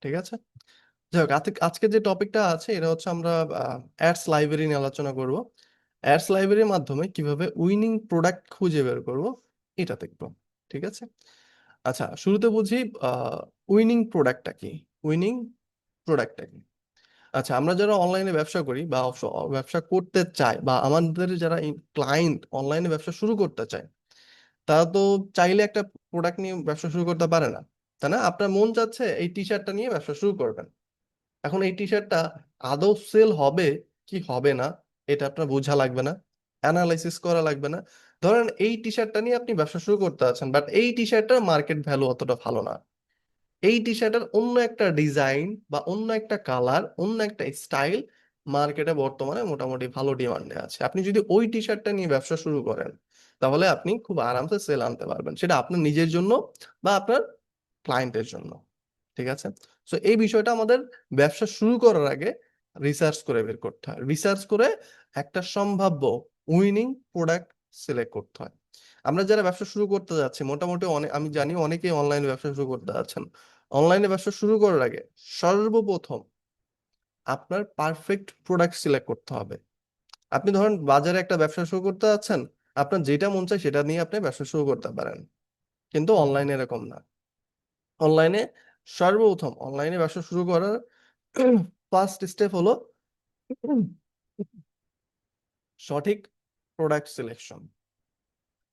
ঠিক আছে। যাই হোক, আজকে যে টপিকটা আছে এটা হচ্ছে আমরা অ্যাডস লাইব্রেরি নিয়ে আলোচনা করব। অ্যাডস লাইব্রেরির মাধ্যমে কিভাবে উইনিং প্রোডাক্ট খুঁজে বের করব এটা দেখবো। ঠিক আছে। আচ্ছা, শুরুতে বুঝি উইনিং প্রোডাক্টটা কি। উইনিং প্রোডাক্টটা কি? আচ্ছা, আমরা যারা অনলাইনে ব্যবসা করি বা ব্যবসা করতে চাই, বা আমাদের যারা ক্লায়েন্ট অনলাইনে ব্যবসা শুরু করতে চায়, তারা তো চাইলে একটা প্রোডাক্ট নিয়ে ব্যবসা শুরু করতে পারে না, তাই না? আপনার মন চাচ্ছে এই টি শার্টটা নিয়ে ব্যবসা শুরু করবেন। এখন এই টি শার্টটা আদৌ সেল হবে কি হবে না এটা আপনার বোঝা লাগবে না, অ্যানালাইসিস করা লাগবে না। ধরেন এই টি শার্টটা নিয়ে আপনি ব্যবসা শুরু করতে আছেন, বাট এই টি শার্টটার মার্কেট ভ্যালু অতটা ভালো না। এই টি শার্টের অন্য একটা ডিজাইন বা অন্য একটা কালার, অন্য একটা স্টাইল মার্কেটে বর্তমানে মোটামুটি ভালো ডিমান্ডে আছে। আপনি যদি ওই টি শার্টটা নিয়ে ব্যবসা শুরু করেন, তাহলে আপনি খুব আরামসে সেল আনতে পারবেন, সেটা আপনার নিজের জন্য বা আপনার ক্লায়েন্টের জন্য। ঠিক আছে। সো এই বিষয়টা আমাদের ব্যবসা শুরু করার আগে রিসার্চ করে বের করতে হয়। রিসার্চ করে একটা সম্ভাব্য উইনিং প্রোডাক্ট সিলেক্ট করতে হয়। আমরা যারা ব্যবসা শুরু করতে যাচ্ছি, মোটামুটি অনেক, আমি জানি অনেকেই অনলাইনে ব্যবসা শুরু করতে যাচ্ছেন। অনলাইনে ব্যবসা শুরু করার আগে সর্বপ্রথম আপনার পারফেক্ট প্রোডাক্ট সিলেক্ট করতে হবে। আপনি ধরেন বাজারে একটা ব্যবসা শুরু করতে যাচ্ছেন, আপনার যেটা মন চায় সেটা নিয়ে আপনি ব্যবসা শুরু করতে পারেন, কিন্তু অনলাইনে এরকম না। অনলাইনে সর্বপ্রথম অনলাইনে ব্যবসা শুরু করার ফার্স্ট স্টেপ হলো সঠিক প্রোডাক্ট সিলেকশন।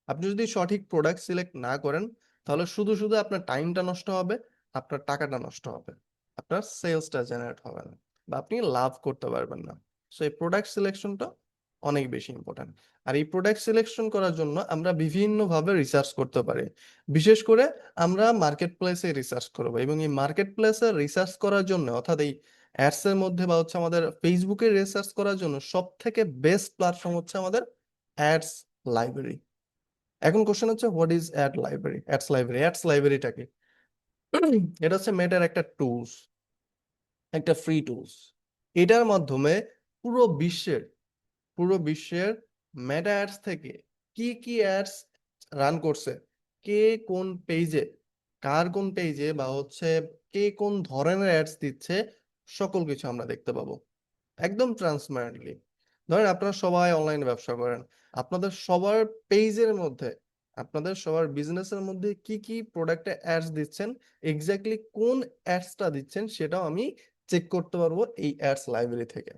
আপনি যদি সঠিক প্রোডাক্ট সিলেক্ট না করেন, তাহলে শুধু শুধু আপনার টাইমটা নষ্ট হবে, আপনার টাকাটা নষ্ট হবে, আপনার সেলসটা জেনারেট হবে না, বা আপনি লাভ করতে পারবেন না। সো এই প্রোডাক্ট সিলেকশনটা অনেক বেশি ইম্পর্টেন্ট। আর এই প্রোডাক্ট সিলেকশন করার জন্য আমরা বিভিন্নভাবে রিসার্চ করতে পারি। বিশেষ করে আমরা মার্কেট প্লেসে রিসার্চ করবো, এবং এই মার্কেট প্লেসে রিসার্চ করার জন্য, অর্থাৎ এই অ্যাডস এর মধ্যে বা হচ্ছে আমাদের ফেসবুকে রিসার্চ করার জন্য সব থেকে বেস্ট প্ল্যাটফর্ম হচ্ছে আমাদের অ্যাডস লাইব্রেরি। এখন কোশ্চেন হচ্ছে, what is add library? Ads library, ads লাইব্রেরিটা কি? এটা হচ্ছে মেটার একটা টুলস, একটা ফ্রি টুলস। এটার মাধ্যমে পুরো বিশ্বের পুরো বিশ্বের মেটা অ্যাডস থেকে কি কি অ্যাডস রান করছে, কে কোন পেজে, কার কোন পেজে, বা হচ্ছে কে কোন ধরনের অ্যাডস দিচ্ছে, সকল কিছু আমরা দেখতে পাবো একদম ট্রান্সপারেন্টলি। ধরেন আপনারা সবাই অনলাইনে ব্যবসা করেন, আপনাদের সবার পেজের মধ্যে, আপনাদের সবার বিজনেসের মধ্যে কি কি প্রোডাক্টে অ্যাডস দিচ্ছেন, এক্স্যাক্টলি কোন অ্যাডসটা দিচ্ছেন, সেটাও আমি চেক করতে পারবো এই অ্যাডস লাইব্রেরি থেকে।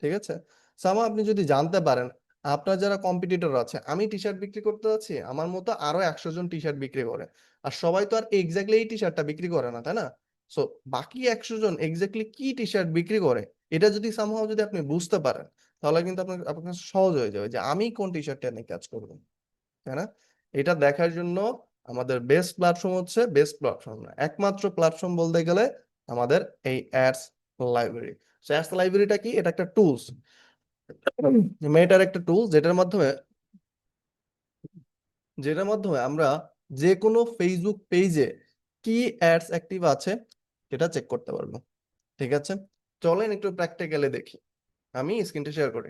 ঠিক আছে। সামা আপনি যদি জানতে পারেন আপনার যারা কম্পিটিটর আছে, আমি টি শার্ট বিক্রি করতে যাচ্ছি, আমার মতো আরো 100 জন টি শার্ট বিক্রি করে, আর সবাই তো আর এক্স্যাক্টলি এই টি শার্টটা বিক্রি করে না, তাই না? সো বাকি 100 জন এক্স্যাক্টলি কি টি শার্ট বিক্রি করে, এটা যদি সামহাও যদি আপনি বুঝতে পারেন, তাহলে কিন্তু আপনার আপনার কাছে সহজ হয়ে যাবে যে আমি কোন টি শার্টটা নিয়ে কাজ করবো, তাই না? এটা দেখার জন্য আমাদের বেস্ট প্ল্যাটফর্ম হচ্ছে, বেস্ট প্ল্যাটফর্ম না, একমাত্র প্ল্যাটফর্ম বলতে গেলে আমাদের এই অ্যাডস লাইব্রেরি। অ্যাডস লাইব্রেরিটা কি? এটা একটা টুলস, মেটার একটা টুল, যেটার মাধ্যমে আমরা যে কোনো ফেসবুক পেজে কি অ্যাডস অ্যাক্টিভ আছে সেটা চেক করতে পারবো। ঠিক আছে, চলেন একটু প্র্যাকটিক্যালি দেখি। আমি স্ক্রিনটা শেয়ার করি,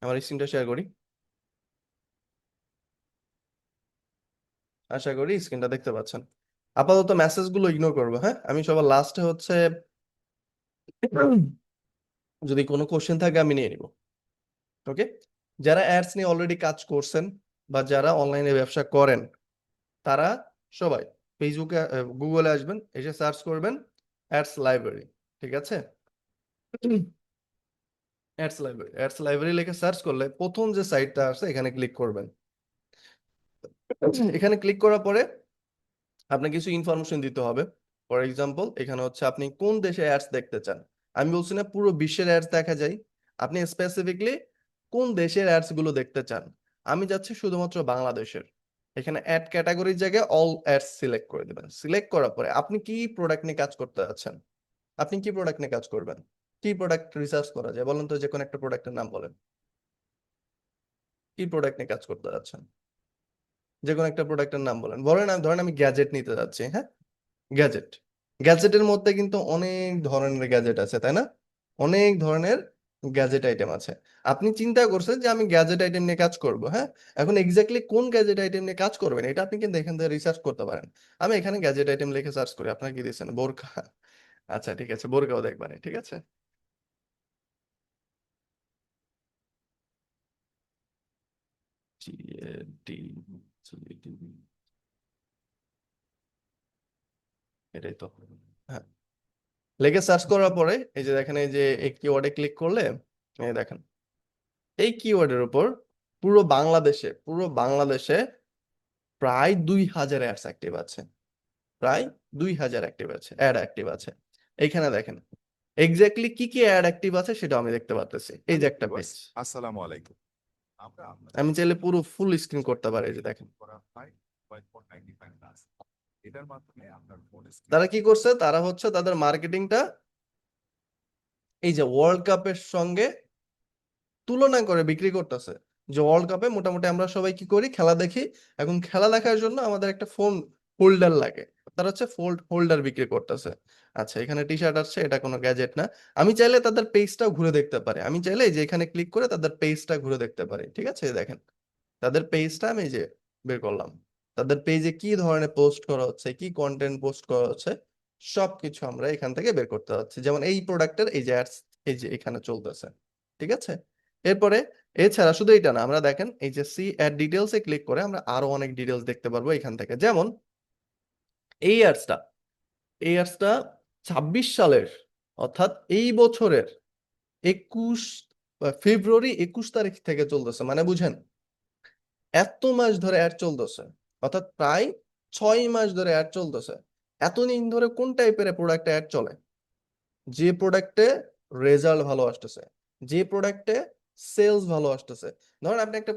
আমার স্ক্রিনটা শেয়ার করি। আশা করি স্ক্রিনটা দেখতে পাচ্ছেন। আপাতত মেসেজ গুলো ইগনোর করবো, হ্যাঁ? আমি সবার লাস্টে হচ্ছে যদি কোনো কোশ্চেন থাকে আমি নিয়ে নিব। ওকে। যারা অ্যাডস নিয়ে অলরেডি কাজ করছেন বা যারা অনলাইনে ব্যবসা করেন, তারা সবাই ফেসবুকে, গুগলে আসবেন, এসে সার্চ করবেন অ্যাডস লাইব্রেরি। ঠিক আছে। অ্যাডস লাইব্রেরি লিখে সার্চ করলে প্রথম যে সাইটটা আছে এখানে ক্লিক করবেন। এখানে ক্লিক করার পরে আপনাকে কিছু ইনফরমেশন দিতে হবে। ফর এক্সাম্পল, এখানে হচ্ছে আপনি কোন দেশে অ্যাডস দেখতে চান। আমি বলছি না পুরো বিশ্বের অ্যাডস দেখা যায়, আপনি স্পেসিফিকলি কোন দেশের অ্যাডস গুলো দেখতে চান। আমি যাচ্ছি শুধুমাত্র বাংলাদেশের। এখানে অ্যাড ক্যাটাগরির জায়গায় অল অ্যাডস সিলেক্ট করে দেবেন। সিলেক্ট করার পরে আপনি কি প্রোডাক্ট নিয়ে কাজ করতে যাচ্ছেন, আপনি কি প্রোডাক্ট নিয়ে কাজ করবেন, কি প্রোডাক্ট রিসার্চ করা যায় বলেন তো, যে কোনো একটা প্রোডাক্টের নাম বলেন। কি প্রোডাক্ট নিয়ে কাজ করতে যাচ্ছেন, যে কোনো একটা প্রোডাক্টের নাম বলেন। বলেন, ধরেন আমি গ্যাজেট নিতে যাচ্ছি, হ্যাঁ? গ্যাজেট। গ্যাজেটের মধ্যে কিন্তু অনেক ধরনের গ্যাজেট আছে, তাই না? অনেক ধরনের গ্যাজেট আইটেম আছে। আপনি চিন্তা করছেন যে আমি গ্যাজেট আইটেম নিয়ে কাজ করব, হ্যাঁ? এখন এক্স্যাক্টলি কোন গ্যাজেট আইটেম নিয়ে কাজ করবেন এটা আপনি কিন্তু এখান থেকে রিসার্চ করতে পারেন। আমি এখানে গ্যাজেট আইটেম লিখে সার্চ করি, আপনার কি দিচ্ছেন বোরকা? আচ্ছা ঠিক আছে, বোরকাও দেখবেন, ঠিক আছে। জিএডি, জিএডি, এটাই তো। হ্যাঁ, লিখে সার্চ করার পরে এই যে দেখেন, এই যে এই কিওয়ার্ডে ক্লিক করলে এই দেখেন এই কিওয়ার্ডের উপর পুরো বাংলাদেশে প্রায় 2000 অ্যাডস অ্যাক্টিভ আছে। প্রায় 2000 অ্যাড অ্যাক্টিভ আছে। এইখানে দেখেন এক্স্যাক্টলি কি কি অ্যাড অ্যাক্টিভ আছে সেটা আমি দেখতে পাচ্ছি। এই যে একটা পেজ, আসসালামু আলাইকুম। আমরা আমি চাইলে পুরো ফুল স্ক্রিন করতে পারি। এই যে দেখেন করা হয় 5.95 প্লাস। এটার মাধ্যমে আপনার ফোন তারা কি করছে, তারা হচ্ছে তাদের মার্কেটিংটা এই যে ওয়ার্ল্ড কাপের সঙ্গে তুলনা করে বিক্রি করতেছে। যে ওয়ার্ল্ড কাপে মোটামুটি আমরা সবাই কি করি, খেলা দেখি। এখন খেলা দেখার জন্য আমাদের একটা ফোন হোল্ডার লাগে, তারা হচ্ছে হোল্ডার বিক্রি করতেছে। আচ্ছা, এখানে টি শার্ট আসছে, এটা কোনো গ্যাজেট না। আমি চাইলে তাদের পেজটাও ঘুরে দেখতে পারি, আমি চাইলে এই যে এখানে ক্লিক করে তাদের পেজটা ঘুরে দেখতে পারি, ঠিক আছে। এই দেখেন তাদের পেজটা আমি এই যে বের করলাম, তাদের পেজে কি ধরনের পোস্ট করা হচ্ছে, কি কন্টেন্ট পোস্ট করা হচ্ছে, সবকিছু আমরা এখান থেকে বের করতে পারছি। যেমন এই প্রোডাক্টের এই যে অ্যাডস এই যে এখানে চলতেছে, ঠিক আছে। এরপরে এছাড়া শুধু এটা না, আমরা দেখেন এই যে সি অ্যাড ডিটেলস এ ক্লিক করে আমরা আরো অনেক ডিটেলস দেখতে পারবো এখান থেকে। যেমন এই অ্যাডসটা এই অ্যাডসটা 26 সালের, অর্থাৎ এই বছরের 21 ফেব্রুয়ারি 21 তারিখ থেকে চলতেছে, মানে বুঝেন এত মাস ধরে অ্যাড চলতেছে, অর্থাৎ প্রায় 6 মাস ধরে অ্যাড চলতেছে। এতদিন ধরে কোন টাইপের প্রোডাক্টে অ্যাড চলে? যে প্রোডাক্টে রেজাল্ট ভালো আসতেছে, যে প্রোডাক্টে সেলস ভালো আসতেছে। ধরেন আপনি একটা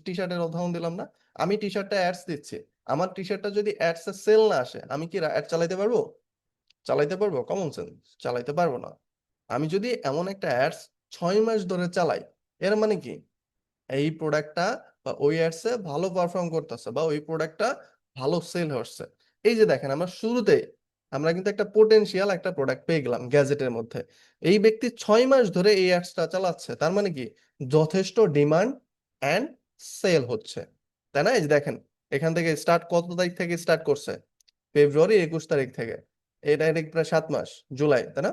টি শার্টের উদাহরণ দিলাম না, আমি টি শার্টটা অ্যাডস দিচ্ছি, আমার টি শার্টটা যদি অ্যাডস এ সেল না আসে, আমি কি অ্যাড চালাইতে পারবো? চালাইতে পারবো? কমন সেন্স, চালাইতে পারবো না। আমি যদি এমন একটা অ্যাডস 6 মাস ধরে চালাই, এর মানে কি এই প্রোডাক্টটা বা ওই অ্যাডসে ভালো পারফর্ম করতেছে বা ওই প্রোডাক্টটা ভালো সেল হচ্ছে। এই যে দেখেন আমরা শুরুতেই আমরা কিন্তু একটা পোটেনশিয়াল একটা প্রোডাক্ট পেয়ে গেলাম গ্যাজেটের মধ্যে। এই ব্যক্তি 6 মাস ধরে এই অ্যাডসটা চালাচ্ছে, তার মানে কি যথেষ্ট ডিমান্ড অ্যান্ড সেল হচ্ছে, তাই না? এই যে দেখেন এখান থেকে স্টার্ট কত তারিখ থেকে স্টার্ট করছে, ফেব্রুয়ারি 21 তারিখ থেকে, এটা এটা প্রায় 7 মাস, জুলাই তাই না,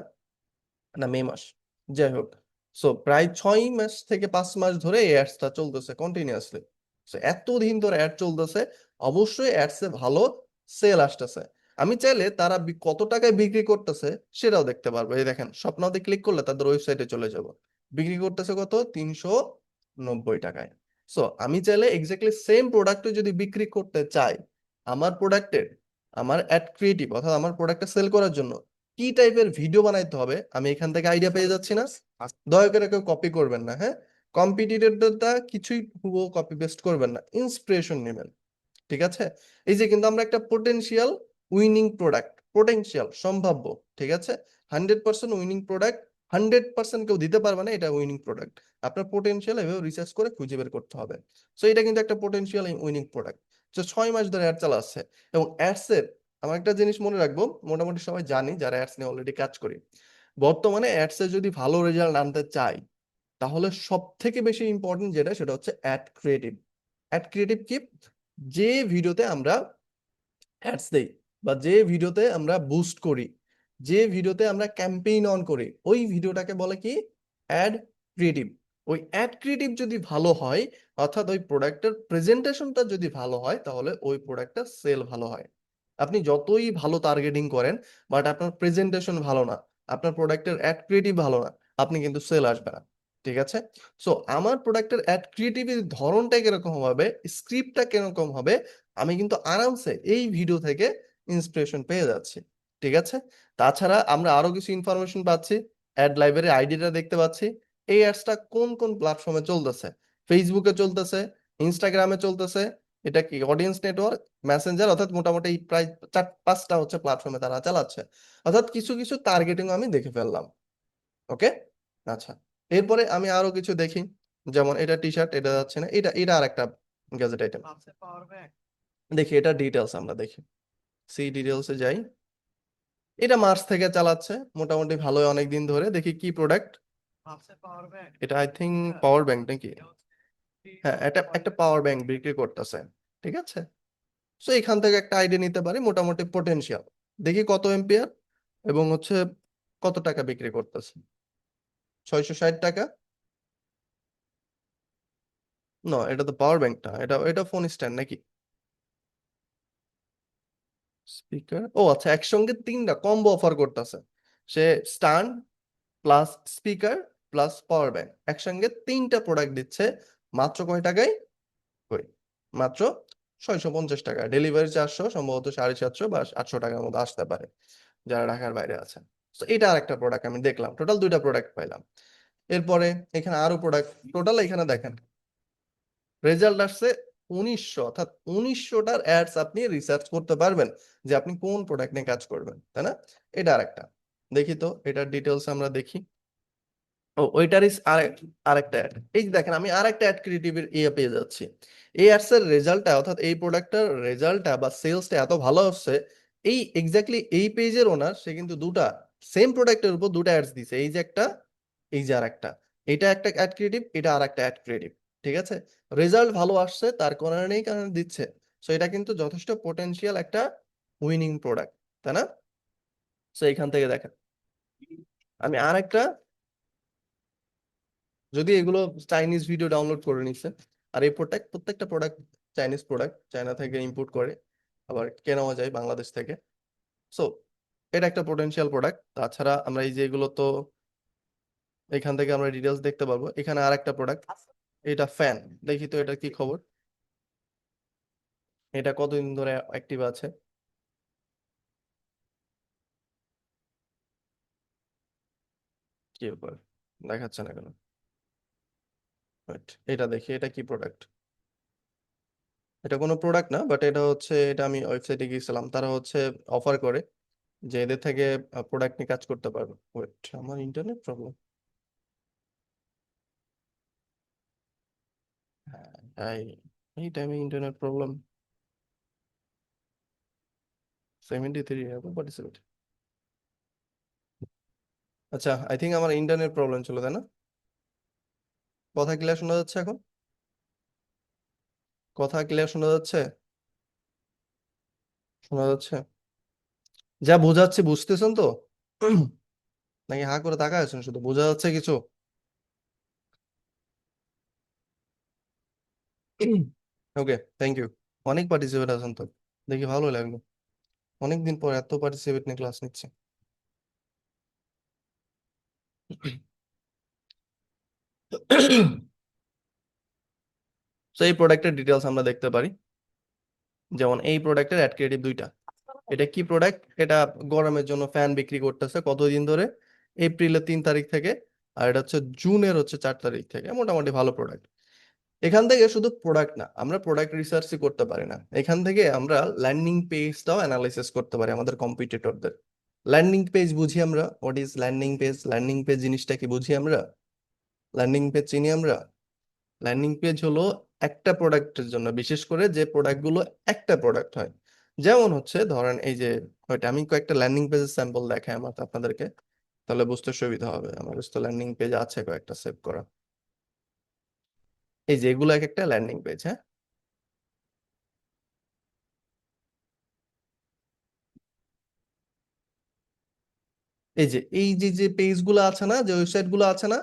না মে মাস, যাই হোক। সো প্রায় 6 মাস থেকে 5 মাস ধরে এই অ্যাডসটা চলতেছে কন্টিনিউয়াসলি। এতদিন ধরে অ্যাড চলতেছে, অবশ্যই অ্যাডসে ভালো সেল আসতেছে। আমি চাইলে তারা কত টাকায় বিক্রি করতেছে সেটাও দেখতে পারবো। এই দেখেন স্বপ্নাতে ক্লিক করলে তাদের ওয়েবসাইটে চলে যাব, বিক্রি করতেছে কত, 390 টাকায়। সো আমি চাইলে এক্স্যাক্টলি সেম প্রোডাক্টে যদি বিক্রি করতে চাই, আমার প্রোডাক্টের আমার অ্যাড ক্রিয়েটিভ অর্থাৎ আমার প্রোডাক্টটা সেল করার জন্য কি টাইপের ভিডিও বানাইতে হবে আমি এখান থেকে আইডিয়া পেয়ে যাচ্ছি না। দয়া করে কেউ কপি করবেন না, হ্যাঁ? কম্পিটিটরটা কিছুই হুবহু কপি পেস্ট করবেন না, ইন্সপিরেশন নেবেন, ঠিক আছে। এই যে কিন্তু আমরা একটা পোটেনশিয়াল উইনিং প্রোডাক্ট, পোটেনশিয়াল সম্ভাব্য, ঠিক আছে, 100% উইনিং প্রোডাক্ট, 100% কেউ দিতে পারবে না এটা উইনিং প্রোডাক্ট। আপনার পোটেনশিয়াল এভাবে রিসার্চ করে খুঁজে বের করতে হবে। সো এটা কিন্তু একটা পোটেনশিয়াল উইনিং প্রোডাক্ট। তো 6 মাস ধরে অ্যাড চালাচ্ছে। এবং অ্যাডস এর আমার একটা জিনিস মনে রাখবো, মোটামুটি সবাই জানি যারা অ্যাডস নিয়ে অলরেডি কাজ করি, বর্তমানে অ্যাডস এ যদি ভালো রেজাল্ট আনতে চাই তাহলে সব থেকে বেশি ইম্পর্টেন্ট যেটা সেটা হচ্ছে অ্যাড ক্রিয়েটিভ। অ্যাড ক্রিয়েটিভ কি? যে ভিডিওতে আমরা অ্যাডস দেই বা যে ভিডিওতে আমরা বুস্ট করি, যে ভিডিওতে আমরা ক্যাম্পেইন অন করি, ওই ভিডিওটাকে বলে কি, অ্যাড ক্রিয়েটিভ। ওই অ্যাড ক্রিয়েটিভ যদি ভালো হয়, অর্থাৎ ওই প্রোডাক্টের প্রেজেন্টেশনটা যদি ভালো হয়, তাহলে ওই প্রোডাক্টটা সেল ভালো হয়। আপনি যতই ভালো টার্গেটিং করেন, বাট আপনার প্রেজেন্টেশন ভালো না, আপনার প্রোডাক্টের অ্যাড ক্রিয়েটিভ ভালো না, আপনি কিন্তু সেল আসবে না, ঠিক আছে। সো আমার প্রোডাক্টের অ্যাড ক্রিয়েটিভের ধরনটা কিরকম হবে, স্ক্রিপ্টটা কিরকম হবে, আমি কিন্তু আরামসে এই ভিডিও থেকে ইন্সপিরেশন পেয়ে যাচ্ছি, ঠিক আছে। তাছাড়া আমরা আরো কিছু ইনফরমেশন পাচ্ছি, অ্যাড লাইব্রেরি আইডিটা দেখতে পাচ্ছি, এই অ্যাডসটা কোন কোন প্ল্যাটফর্মে চলতেছে, ফেসবুকে চলতেছে, ইনস্টাগ্রামে চলতেছে, এটা কি অডিয়েন্স নেটওয়ার্ক, মেসেঞ্জার, অর্থাৎ মোটামুটি প্রায় 4-5টা হচ্ছে প্ল্যাটফর্মে তারা চালাচ্ছে। অর্থাৎ কিছু কিছু টার্গেটিং আমি দেখে ফেললাম, ওকে। আচ্ছা, এরপরে আমি আরো কিছু দেখি, যেমন এটা টি শার্ট, এটা যাচ্ছে না, এটা এটা আর একটা গ্যাজেট আইটেম। দেখি এটা ডিটেলস আমরা দেখি, সি ডিটেলসে যাই। এটা মার্চ থেকে চালাচ্ছে মোটামুটি ভালোই অনেক দিন ধরে, দেখি কি প্রোডাক্ট। এটা আই থিঙ্ক পাওয়ার ব্যাংক নাকি? হ্যাঁ, এটা একটা পাওয়ার ব্যাংক বিক্রি করতেছে, ঠিক আছে। সো এখান থেকে একটা আইডিয়া নিতে পারি মোটামুটি পোটেনশিয়াল, দেখি কত এম্পিয়ার এবং হচ্ছে কত টাকা বিক্রি করতেছে। 660 টাকা। না, এটা তো পাওয়ার ব্যাংক না, এটা এটা ফোন স্ট্যান্ড নাকি? স্পিকার, ও আচ্ছা, একসঙ্গে তিনটা কম্বো অফার করতেছে। সে stand plus speaker plus power bank একসঙ্গে তিনটা প্রোডাক্ট দিচ্ছে। মাত্র কয় টাকায়? কই, মাত্র 650 টাকা। ডেলিভারি 400, সম্ভবত 750 বা 800 টাকার মধ্যে আসতে পারে যারা ঢাকার বাইরে আছে। তো এটা আরেকটা প্রোডাক্ট আমি দেখলাম, টোটাল দুইটা প্রোডাক্ট পাইলাম। এরপরে এখানে আরো প্রোডাক্ট, টোটাল এখানে দেখেন রেজাল্ট আসছে 1900, অর্থাৎ 1900টার অ্যাডস আপনি রিসার্চ করতে পারবেন যে আপনি কোন প্রোডাক্ট নিয়ে কাজ করবেন, তাই না? এটা আরেকটা, দেখি তো এটার ডিটেলস আমরা দেখি। ও ওইটারই আরেকটা অ্যাড, এই যে দেখেন আমি আরেকটা অ্যাড ক্রিয়েটিভের ইয়ে পেয়ে যাচ্ছি। এই অ্যাডস এর রেজাল্টটা, অর্থাৎ এই প্রোডাক্টটার রেজাল্টটা বা সেলসটা এত ভালো হচ্ছে, এই এক্স্যাক্টলি এই পেজের ওনার সে কিন্তু দুটা সেম প্রোডাক্টের উপর দুটা অ্যাডস দিছে, এই যে একটা, এই যে আরেকটা। এটা একটা অ্যাড ক্রিয়েটিভ, এটা আরেকটা অ্যাড ক্রিয়েটিভ, ঠিক আছে। রেজাল্ট ভালো আসছে তার কারণে দিচ্ছে। সো এটা কিন্তু যথেষ্ট পোটেনশিয়াল একটা উইনিং প্রোডাক্ট, তাই না? সো এখান থেকে দেখেন আমি আরেকটা, যদি এগুলো চাইনিজ ভিডিও ডাউনলোড করে নিচ্ছে, আর এই প্রত্যেকটা প্রোডাক্ট চাইনিজ প্রোডাক্ট, চায়না থেকে ইম্পোর্ট করে আবার কেনাও যায় বাংলাদেশ থেকে। সো এটা একটা পোটেনশিয়াল প্রোডাক্ট। তাছাড়া আমরা এই যে এগুলো তো এখান থেকে আমরা ডিটেলস দেখতে পারবো। এখানে আর একটা প্রোডাক্ট, এটা ফ্যান, দেখি তো এটা কি খবর, এটা কতদিন ধরে অ্যাক্টিভ আছে। কি ব্যাপার, দেখাচ্ছে না কেন? Wait, এটা দেখি এটা কি প্রোডাক্ট। এটা কোনো প্রোডাক্ট না, বাট এটা হচ্ছে, এটা আমি ওয়েবসাইটে গিয়েছিলাম, তারা হচ্ছে অফার করে যে এদের থেকে প্রোডাক্ট নিয়ে কাজ করতে পারবে। ওয়েট, আমার ইন্টারনেট প্রবলেম। হ্যাঁ, এই টাইমে ইন্টারনেট প্রবলেম। 73 পার্টিসিপেট। আচ্ছা, আই থিঙ্ক আমার ইন্টারনেট প্রবলেম ছিল, তাই না? কথা ক্লিয়ার শোনা যাচ্ছে এখন? কথা ক্লিয়ার শোনা যাচ্ছে? শোনা যাচ্ছে? যা বোঝাচ্ছে বুঝতেছেন তো? নাকি হা করে তাকায় আছেন, শুধু বোঝা যাচ্ছে কিছু? ওকে, থ্যাংক ইউ। অনেক পার্টিসিপেট আছেন তো, দেখি ভালো লাগলো। অনেকদিন পর এত পার্টিসিপেট নিয়ে ক্লাস নিচ্ছে। তো এই প্রোডাক্টের ডিটেলস আমরা দেখতে পারি। যেমন এই প্রোডাক্টের অ্যাড ক্রিয়েটিভ দুইটা। এটা কি প্রোডাক্ট? এটা গরমের জন্য ফ্যান বিক্রি করতেছে কতদিন ধরে? এপ্রিলের 3 তারিখ থেকে। আর এটা হচ্ছে জুনের হচ্ছে 4 তারিখ থেকে। মোটামুটি ভালো প্রোডাক্ট। এখান থেকে শুধু প্রোডাক্ট না, আমরা প্রোডাক্ট রিসার্চই করতে পারি না, এখান থেকে আমরা ল্যান্ডিং পেজটাও অ্যানালাইসিস করতে পারি আমাদের কম্পিটিটরদের। ল্যান্ডিং পেজ বুঝি আমরা, what is landing page? Landing page জিনিসটা কি বুঝি আমরা? ল্যান্ডিং পেজ চিনি আমরা? ল্যান্ডিং পেজ হলো একটা প্রোডাক্টের জন্য, বিশেষ করে যে প্রোডাক্টগুলো একটা প্রোডাক্ট হয়। যেমন হচ্ছে ধরেন এই যে, ওইটা আমি কয়েকটা ল্যান্ডিং পেজের স্যাম্পল দেখাই আমার আপনাদেরকে, তাহলে বুঝতে সুবিধা হবে। আমার কাছে তো ল্যান্ডিং পেজ আছে কয়েকটা সেভ করা। এই যে এগুলো এক একটা ল্যান্ডিং পেজ, হ্যাঁ। এই যে পেজ গুলো আছে না, যে ওয়েবসাইট গুলো আছে না,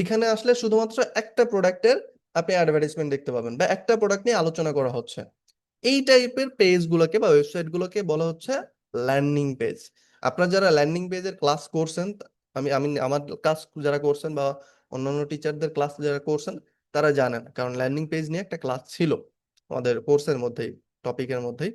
এখানে আসলে শুধুমাত্র একটা প্রোডাক্টের আপনি অ্যাডভার্টাইজমেন্ট দেখতে পাবেন বা একটা প্রোডাক্ট নিয়ে আলোচনা করা হচ্ছে। এই টাইপের পেজ গুলোকে বা ওয়েবসাইট গুলোকে বলা হচ্ছে ল্যান্ডিং পেজ। আপনারা যারা ল্যান্ডিং পেজের ক্লাস করছেন, আমি আমি আমার ক্লাস যারা করছেন বা অন্যান্য টিচারদের ক্লাস যারা করছেন, তারা জানেন, কারণ ল্যান্ডিং পেজ নিয়ে একটা ক্লাস ছিল আমাদের কোর্সের মধ্যেই, টপিকের মধ্যেই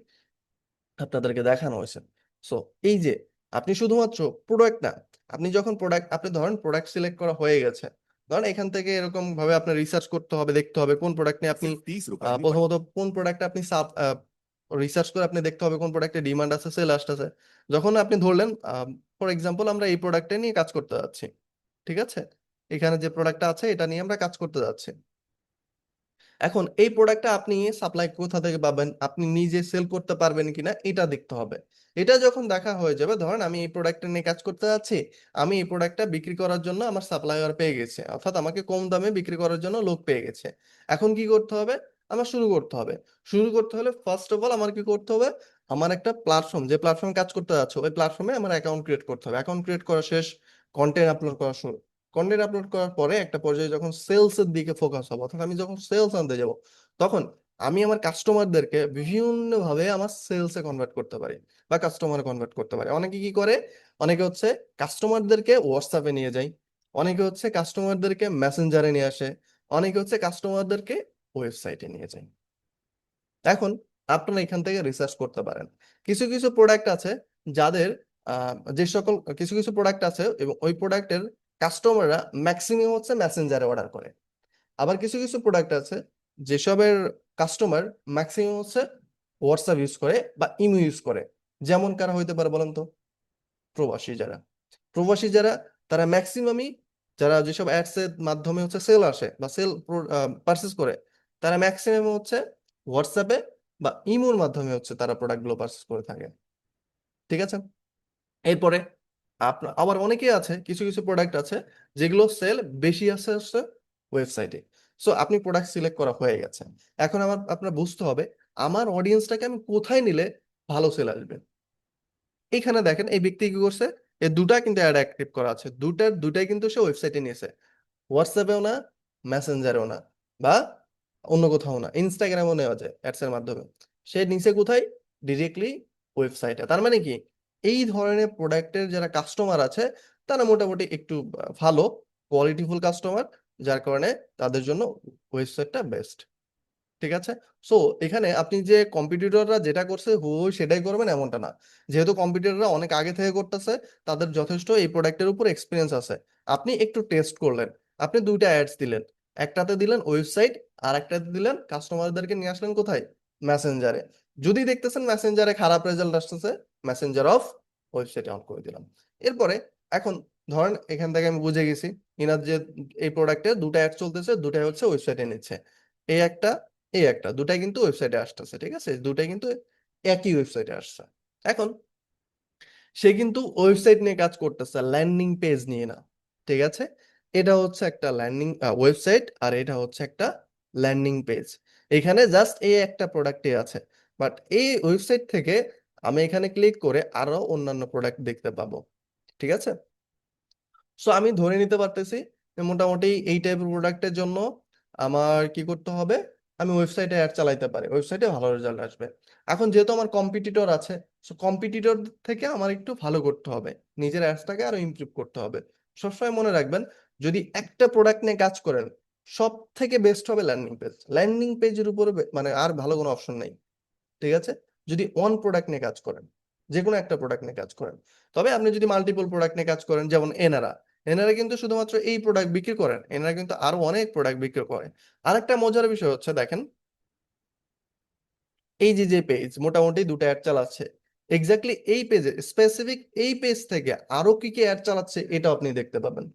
আপনাদেরকে দেখানো হয়েছে। সো এই যে আপনি শুধুমাত্র প্রোডাক্ট না, আপনি যখন প্রোডাক্ট, আপনি ধরেন প্রোডাক্ট সিলেক্ট করা হয়ে গেছে, ধরেন এখান থেকে এরকম ভাবে আপনার রিসার্চ করতে হবে, দেখতে হবে কোন প্রোডাক্ট নিয়ে আপনি 30 रुपए में প্রথমত কোন প্রোডাক্টে আপনি সাব রিসার্চ করে আপনি দেখতে হবে কোন প্রোডাক্টে ডিমান্ড আছে, সেল আসতেছে। যখন আপনি ধরলেন ফর এক্সাম্পল আমরা এই প্রোডাক্টটা নিয়ে কাজ করতে যাচ্ছি, ঠিক আছে, এখানে যে প্রোডাক্টটা আছে এটা নিয়ে আমরা কাজ করতে যাচ্ছি। এখন এই প্রোডাক্টটা আপনি সাপ্লাই কোথা থেকে পাবেন, আপনি নিজে সেল করতে পারবেন কিনা এটা দেখতে হবে। এটা যখন দেখা হয়ে যাবে, ধরেন আমি এই প্রোডাক্টটা নিয়ে কাজ করতে যাচ্ছি, আমি এই প্রোডাক্টটা বিক্রি করার জন্য আমার সাপ্লায়ার পেয়ে গেছে, অর্থাৎ আমাকে কম দামে বিক্রি করার জন্য লোক পেয়ে গেছে। এখন কি করতে হবে, আমার শুরু করতে হবে। শুরু করতে হলে ফার্স্ট অফ অল আমার কি করতে হবে, আমার একটা প্ল্যাটফর্ম, যে প্ল্যাটফর্মে কাজ করতে যাচ্ছে ওই প্ল্যাটফর্মে আমার অ্যাকাউন্ট ক্রিয়েট করতে হবে। অ্যাকাউন্ট ক্রিয়েট করা শেষ, কন্টেন্ট আপলোড করা শুরু। কন্টেন্ট আপলোড করার পরে একটা পর্যায়ে যখন সেলস এর দিকে ফোকাস হবে, অর্থাৎ আমি যখন সেলস আনতে যাব, তখন আমি আমার কাস্টমারদেরকে বিভিন্ন ভাবে আমার সেলসে কনভার্ট করতে পারি বা কাস্টমারে কনভার্ট করতে পারি। অনেকে কি করে, অনেকে হচ্ছে কাস্টমারদেরকে হোয়াটসঅ্যাপে নিয়ে যায়, অনেকে হচ্ছে কাস্টমারদেরকে মেসেঞ্জারে নিয়ে আসে, অনেকে হচ্ছে কাস্টমারদেরকে ওয়েবসাইটে নিয়ে যায়। এখন আপনারা এখান থেকে রিসার্চ করতে পারেন। কিছু কিছু প্রোডাক্ট আছে যাদের যে সকল কিছু কিছু প্রোডাক্ট আছে এবং ওই প্রোডাক্টের কাস্টমাররা ম্যাক্সিমাম হচ্ছে মেসেঞ্জারে অর্ডার করে। আবার কিছু কিছু প্রোডাক্ট আছে যেসবের কাস্টমার ম্যাক্সিমাম হচ্ছে হোয়াটসঅ্যাপ ইউজ করে বা ইমো ইউজ করে। যেমন কারা হইতে পারে বলেন তো? প্রবাসী যারা, প্রবাসী যারা, তারা ম্যাক্সিমামই, যারা যেসব অ্যাডস এর মাধ্যমে হচ্ছে সেল আসে বা সেল পারচেস করে, তারা ম্যাক্সিমাম হচ্ছে হোয়াটসঅ্যাপে বা ইমোর মাধ্যমে হচ্ছে তারা প্রোডাক্টগুলো পারচেস করে থাকে। ঠিক আছে? এরপরে আপনার আবার অনেকেই আছে, কিছু কিছু প্রোডাক্ট আছে যেগুলো সেল বেশি আছে হচ্ছে ওয়েবসাইটে। সো আপনি প্রোডাক্ট সিলেক্ট করা হয়ে গেছে। এখন আপনার বুঝতে হবে আমার অডিয়েন্সটাকে আমি কোথায় নিলে ভালো সেল আসবে। এখানে দেখেন এই ব্যক্তি কি করছে, এই দুটা কিন্তু অ্যাড অ্যাক্টিভ করা আছে, দুটাই কিন্তু সে ওয়েবসাইটে নিয়েছে। হোয়াটসঅ্যাপেও না, মেসেঞ্জারেও না, বা অন্য কোথাও না, ইনস্টাগ্রামও নেওয়া যায় অ্যাডস এর মাধ্যমে। সে নিচে কোথায়, ডিরেক্টলি ওয়েবসাইটে। তার মানে কি, এই ধরনের প্রোডাক্টের যারা কাস্টমার আছে তারা মোটামুটি একটু ভালো কোয়ালিটিফুল কাস্টমার, যার কারণে তাদের জন্য ওয়েবসাইটটা বেস্ট। ঠিক আছে? সো এখানে আপনি যে কম্পিটিটররা যেটা করছে হুবহু সেটাই করবেন এমনটা না। যেহেতু কম্পিটিটররা অনেক আগে থেকে করতেছে, তাদের যথেষ্ট এই প্রোডাক্টের উপর এক্সপিরিয়েন্স আছে। আপনি একটু টেস্ট করলেন, আপনি দুইটা অ্যাডস দিলেন, একটাতে দিলেন ওয়েবসাইট আর একটাতে দিলেন কাস্টমারদেরকে নিয়ে আসলেন কোথায়, মেসেঞ্জারে। যদি দেখতেছেন মেসেঞ্জারে খারাপ রেজাল্ট আসতেছে, মেসেঞ্জার অফ, ওয়েবসাইটে অন করে দিলাম। এরপরে এখন ধরেন এখান থেকে আমি বুঝে গেছি ইনার যে এই প্রোডাক্টে দুটা অ্যাড চলতেছে, দুটাই হচ্ছে ওয়েবসাইটে নিচ্ছে। এই একটা, এই একটা, দুটাই কিন্তু ওয়েবসাইটে আসতেছে। ঠিক আছে, দুটাই কিন্তু একই ওয়েবসাইটে আসছে। এখন সে কিন্তু ওয়েবসাইট নিয়ে কাজ করতেছে, ল্যান্ডিং পেজ নিয়ে না। ঠিক আছে, এটা হচ্ছে একটা ল্যান্ডিং ওয়েবসাইট আর এটা হচ্ছে একটা ল্যান্ডিং পেজ। এখানে জাস্ট এই একটা প্রোডাক্টই আছে, বাট এই ওয়েবসাইট থেকে আমি এখানে ক্লিক করে আরো অন্যান্য প্রোডাক্ট দেখতে পাবো। ঠিক আছে, সো আমি ধরে নিতে পারতেছি যে মোটামুটি এই টাইপের প্রোডাক্টের জন্য আমার কি করতে হবে, আমি ওয়েবসাইটে অ্যাড চালাইতে পারি, ওয়েবসাইটে ভালো রেজাল্ট আসবে। এখন যেহেতু আমার কম্পিটিটর আছে, সো কম্পিটিটর থেকে আমার একটু ভালো করতে হবে, নিজের অ্যাডসটাকে আরো ইমপ্রুভ করতে হবে। সবসময় মনে রাখবেন, যদি একটা প্রোডাক্ট নিয়ে কাজ করেন, সব থেকে বেস্ট হবে ল্যান্ডিং পেজ। ল্যান্ডিং পেজের উপরে মানে আর ভালো কোনো অপশন নেই। ঠিক আছে, যদি ওয়ান প্রোডাক্ট নিয়ে কাজ করেন, যে কোনো একটা প্রোডাক্ট নিয়ে কাজ করেন। তবে আপনি যদি মাল্টিপল প্রোডাক্ট নিয়ে কাজ করেন, যেমন এনারা, এনারা কিন্তু শুধুমাত্র এই প্রোডাক্ট বিক্রি করেন, এনারা কিন্তু আরো অনেক প্রোডাক্ট বিক্রি করে। আরেকটা মজার বিষয় হচ্ছে দেখেন, এই যে যে পেজ মোটামুটি দুটো অ্যাড চালাচ্ছে, এক্স্যাক্টলি এই পেজে স্পেসিফিক এই পেজ থেকে আরো কি কি অ্যাড চালাচ্ছে এটা আপনি দেখতে পাবেন।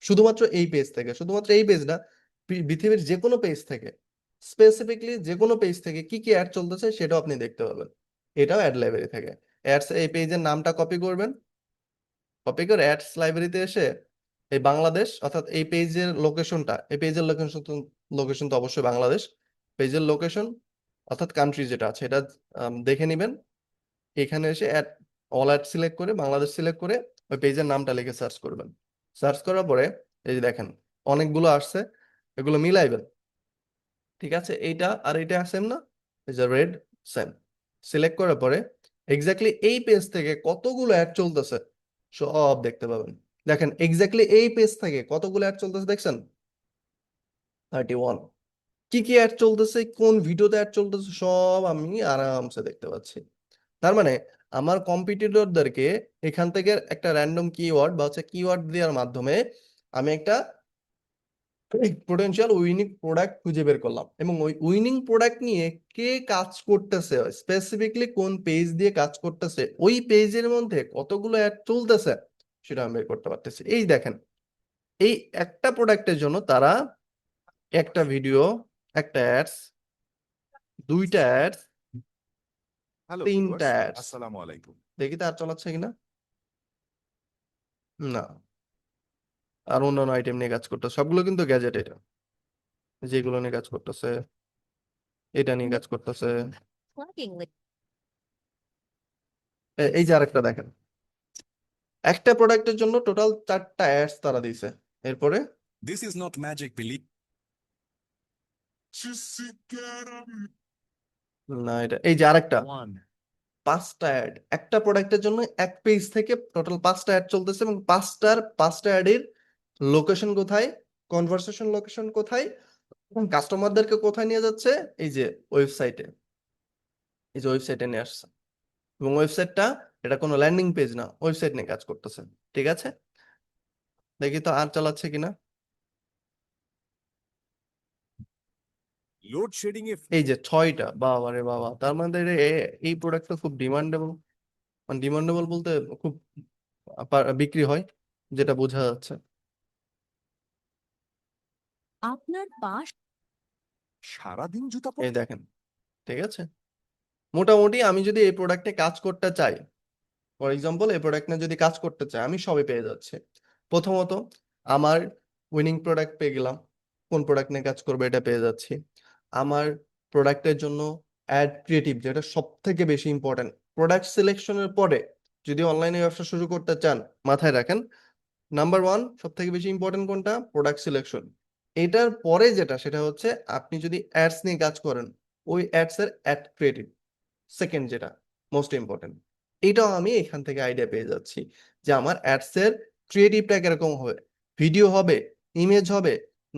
শুধুমাত্র এই পেজ থেকে, শুধুমাত্র এই পেজ না, পৃথিবীর যে কোনো পেজ থেকে, স্পেসিফিকলি যে কোনো পেজ থেকে কি কি অ্যাড চলতেছে সেটাও আপনি দেখতে পাবেন। এটাও অ্যাড লাইব্রেরি থেকে। অ্যাডস, এই পেজের নামটা কপি করবেন, কপি করে অ্যাডস লাইব্রেরিতে এসে এই বাংলাদেশ, অর্থাৎ এই পেজের লোকেশনটা, এই পেজের লোকেশন, লোকেশন তো অবশ্যই বাংলাদেশ, পেজের লোকেশন অর্থাৎ কান্ট্রি যেটা আছে এটা দেখে নেবেন। এখানে এসে অ্যাড, অল অ্যাড সিলেক্ট করে বাংলাদেশ সিলেক্ট করে ওই পেজের নামটা লিখে সার্চ করবেন। সার্চ করার পরে এই যে দেখেন অনেকগুলো আসছে, এগুলো মিলাইবেন। ঠিক আছে, এইটা আর এইটা সেম না, এই যে রেড, সেম। সিলেক্ট করার পরে এক্স্যাক্টলি এই পেজ থেকে কতগুলো অ্যাড চলতেছে সব দেখতে পাবেন। দেখেন এক্স্যাক্টলি এই পেজ থেকে কতগুলো অ্যাড চলতেছে দেখছেন, 31। কি কি অ্যাড চলতেছে, কোন ভিডিওতে অ্যাড চলতেছে, সব আমি আরামসে দেখতে পাচ্ছি। তার মানে আমার কম্পিটিটরদেরকে এখান থেকে একটা র্যান্ডম কিওয়ার্ড বা হচ্ছে কিওয়ার্ড দেওয়ার মাধ্যমে আমি একটা পোটেনশিয়াল উইনিং প্রোডাক্ট খুঁজে বের করলাম, এবং ওই উইনিং প্রোডাক্ট নিয়ে কে কাজ করতেছে, স্পেসিফিকলি কোন পেজ দিয়ে কাজ করতেছে, ওই পেজের মধ্যে কতগুলো অ্যাড চলতেছে সেটা আমি বের করতে পারতেছি। এই দেখেন, এই একটা প্রোডাক্টের জন্য তারা একটা ভিডিও, একটা অ্যাডস, দুইটা অ্যাডস, হ্যালো তিনটা ভিউয়ার্স, অ্যাডস। আসসালামু আলাইকুম। দেখি তো আর চালাচ্ছে কিনা। না, আর অন্যান্য আইটেম নিয়ে কাজ করতেছে, সবগুলো কিন্তু গ্যাজেট। এটা যেগুলো নিয়ে কাজ করতেছে, এটা নিয়ে কাজ করতেছে। এই যে আরেকটা দেখেন, একটা প্রোডাক্টের জন্য টোটাল 4টা অ্যাডস তারা দিছে। এরপরে This is not magic, believe. না, এটা এই যে আরেকটা 5টা অ্যাড, একটা প্রোডাক্টের জন্য এক পেজ থেকে টোটাল 5টা অ্যাড চলতেছে, এবং 5টা অ্যাডের লোকেশন কোথায়, কনভারসেশন লোকেশন কোথায়, এবং কাস্টমারদেরকে কোথায় নিয়ে যাচ্ছে, এই যে ওয়েবসাইটে, এই যে ওয়েবসাইটে নিয়ে আসছে। এবং ওয়েবসাইটটা, এটা কোনো ল্যান্ডিং পেজ না, ওয়েবসাইট নিয়ে কাজ করতেছে। ঠিক আছে, দেখি তো আর চালাচ্ছে কিনা। Load shedding এ এই যে 6টা, বাবা রে বাবা, তার মানে এই প্রোডাক্টটা খুব ডিমান্ডেবল। মানে ডিমান্ডেবল বলতে খুব বিক্রি হয়, যেটা বোঝা যাচ্ছে। আপনার পাশ সারাদিন জুতা এই দেখেন, ঠিক আছে, মোটামুটি আমি যদি এই প্রোডাক্টে কাজ করতে চাই, ফর এক্সাম্পল এই প্রোডাক্ট নিয়ে যদি কাজ করতে চাই, আমি সবই পেয়ে যাচ্ছি। প্রথমত, আমার উইনিং প্রোডাক্ট পেয়ে গেলাম, কোন প্রোডাক্ট নিয়ে কাজ করবে এটা পেয়ে যাচ্ছি। আমার প্রোডাক্টের জন্য অ্যাড ক্রিয়েটিভ, যেটা সব থেকে বেশি ইম্পর্টেন্ট। প্রোডাক্ট সিলেকশনের পরে যদি অনলাইনে ব্যবসা শুরু করতে চান, মাথায় রাখেন, নাম্বার ওয়ান সব থেকে বেশি ইম্পর্টেন্ট কোনটা, প্রোডাক্ট সিলেকশন। এটার পরে যেটা, সেটা হচ্ছে আপনি যদি অ্যাডস নিয়ে কাজ করেন, ওই অ্যাডস এর অ্যাড ক্রিয়েটিভ সেকেন্ড, যেটা মোস্ট ইম্পর্টেন্ট। এটাও আমি এখান থেকে আইডিয়া পেয়ে যাচ্ছি যে আমার অ্যাডস এর ক্রিয়েটিভটা কিরকম হবে, ভিডিও হবে, ইমেজ হবে,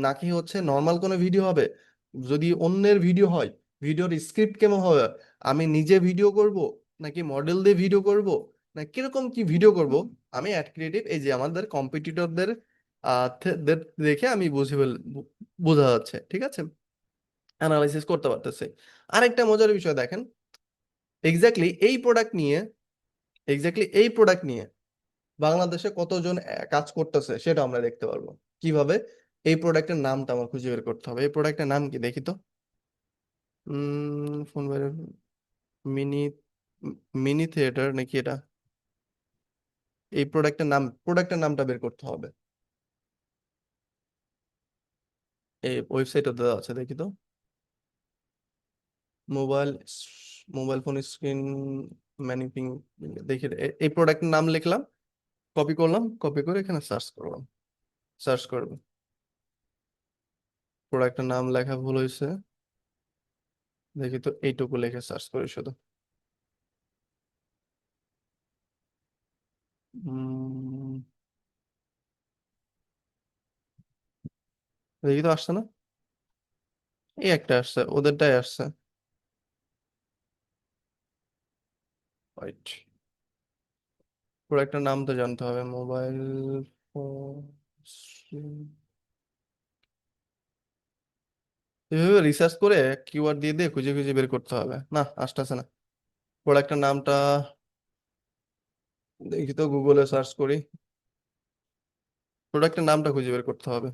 নাকি হচ্ছে নর্মাল কোনো ভিডিও হবে। যদি অন্যের ভিডিও হয়, ভিডিওর স্ক্রিপ্ট কেমন হবে, আমি নিজে ভিডিও করব নাকি মডেল দিয়ে ভিডিও করব, না কিরকম কি ভিডিও করব, আমি অ্যাড ক্রিয়েটিভ এই যে আমাদের কম্পিটিটরদের দেখে আমি বোঝা যাচ্ছে। ঠিক আছে, অ্যানালাইসিস করতে পারতেছে। আরেকটা মজার বিষয় দেখেন, এক্স্যাক্টলি এই প্রোডাক্ট নিয়ে বাংলাদেশে কতজন কাজ করতেছে সেটা আমরা দেখতে পারবো। কিভাবে, এই প্রোডাক্টের নামটা আমার খুঁজে বের করতে হবে। এই প্রোডাক্টের নাম কি দেখি তো। ফোন বাইরে, মিনি মিনি থিয়েটার নাকি এটা। এই প্রোডাক্টের নামটা বের করতে হবে। এই ওয়েবসাইটে দেওয়া আছে, দেখি তো। মোবাইল মোবাইল ফোন স্ক্রিন ম্যানিপিং, দেখি এই প্রোডাক্টের নাম লিখলাম, কপি করলাম, কপি করে এখানে সার্চ করলাম, সার্চ করবো। প্রোডাক্টের নাম লেখা ভুল হয়েছে, দেখি তো, এইটুকু লিখে সার্চ করি শুধু। উম, দেখি তো আসছে না, এই একটা আসছে, ওদেরটাই আসছে। রাইট, প্রোডাক্টের নাম তো জানতে হবে, মোবাইল ফোন। এভাবে রিসার্চ করে কিওয়ার্ড দিয়ে দিয়ে খুঁজে খুঁজে বের করতে হবে, না আসতেছে না। প্রোডাক্টের নামটা দেখি তো, গুগলে সার্চ করি, প্রোডাক্টের নামটা খুঁজে বের করতে হবে।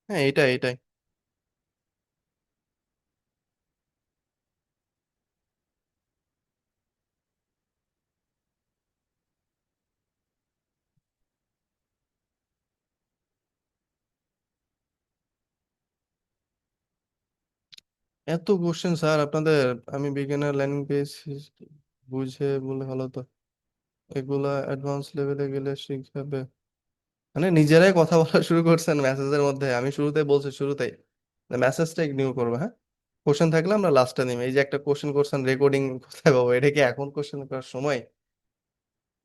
হ্যাঁ, এটাই। এত কোশ্চেন স্যার আপনাদের, আমি বিগিনার ল্যান্ডিং পেজ বুঝে বলে ভালো তো, এগুলা অ্যাডভান্স লেভেলে গেলে শিখাবে। মানে নিজেরাই কথা বলা শুরু করছেন মেসেজের মধ্যে। আমি শুরুতে বলছি, শুরুতেই মেসেজটা ইগনোর করবো, হ্যাঁ। কোশ্চেন থাকলে আমরা লাস্টে নিব। এই যে একটা কোশ্চেন করছেন, রেকর্ডিং কোথায় পাবো, এটা কি এখন কোশ্চেন করার সময়?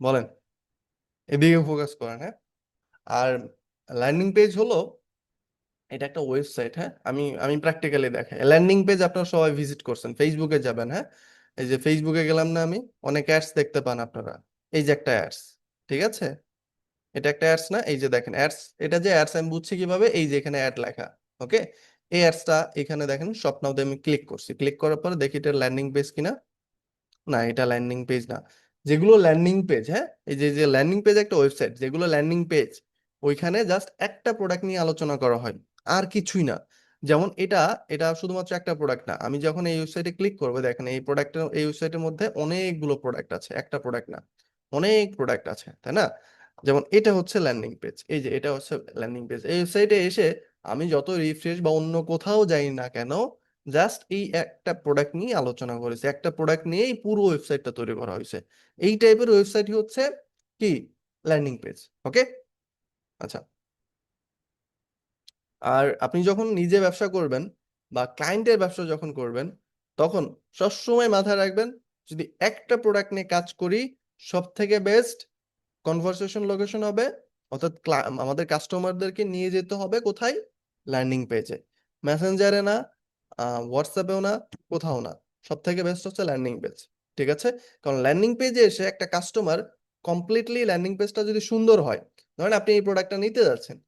বলেন, এদিকে ফোকাস করেন, হ্যাঁ। আর ল্যান্ডিং পেজ হলো, এটা একটা ওয়েবসাইট, হ্যাঁ। আমি আমি প্র্যাকটিক্যালি দেখাই। ল্যান্ডিং পেজ আপনারা সবাই ভিজিট করছেন, ফেসবুকে যাবেন, হ্যাঁ। এই যে ফেসবুকে গেলাম না আমি, অনেক অ্যাডস দেখতে পান আপনারা। এই যে একটা অ্যাডস, ঠিক আছে, এটা একটা অ্যাডস না, এই যে দেখেন অ্যাডস। এটা যে অ্যাডস আমি বুঝছি কিভাবে, এই যে এখানে অ্যাড লেখা, ওকে। এই অ্যাডসটা এখানে দেখেন, শপ নাওতে আমি ক্লিক করছি, ক্লিক করার পরে দেখি এটা ল্যান্ডিং পেজ কিনা। না, এটা ল্যান্ডিং পেজ না। যেগুলো ল্যান্ডিং পেজ, হ্যাঁ, এই যে যে ল্যান্ডিং পেজ একটা ওয়েবসাইট, যেগুলো ল্যান্ডিং পেজ, ওইখানে জাস্ট একটা প্রোডাক্ট নিয়ে আলোচনা করা হয়, আর কিছুই না। যেমন এটা এটা শুধুমাত্র একটা প্রোডাক্ট না, আমি যখন এই ওয়েবসাইটে ক্লিক করবো দেখেন এই প্রোডাক্টের এই ওয়েবসাইটের মধ্যে অনেকগুলো প্রোডাক্ট আছে, একটা প্রোডাক্ট না, অনেক প্রোডাক্ট আছে, তাই না? যেমন এটা হচ্ছে ল্যান্ডিং পেজ, এই যে এটা হচ্ছে ল্যান্ডিং পেজ। এই ওয়েবসাইটে এসে আমি যত রিফ্রেশ বা অন্য কোথাও যাই না কেন, জাস্ট এই একটা প্রোডাক্ট নিয়ে আলোচনা করেছে, একটা প্রোডাক্ট নিয়েই পুরো ওয়েবসাইটটা তৈরি করা হয়েছে। এই টাইপের ওয়েবসাইটই হচ্ছে কি ল্যান্ডিং পেজ। ওকে, আচ্ছা। আর আপনি যখন নিজে ব্যবসা করবেন বা ক্লায়েন্টের ব্যবসা যখন করবেন, তখন সবসময় মাথায় রাখবেন, যদি একটা প্রোডাক্ট নিয়ে কাজ করি, সব থেকে বেস্ট কনভারসেশন লোকেশন হবে, অর্থাৎ আমাদের কাস্টমারদেরকে নিয়ে যেতে হবে কোথায়? ল্যান্ডিং পেজে, মেসেঞ্জারে না, হোয়াটসঅ্যাপেও না, কোথাও না। সব থেকে বেস্ট হচ্ছে ল্যান্ডিং পেজ, ঠিক আছে? কারণ ল্যান্ডিং পেজে এসে একটা কাস্টমার কমপ্লিটলি, ল্যান্ডিং পেজটা যদি সুন্দর হয়, ধরেন আপনি এই প্রোডাক্টটা নিতে যাচ্ছেন,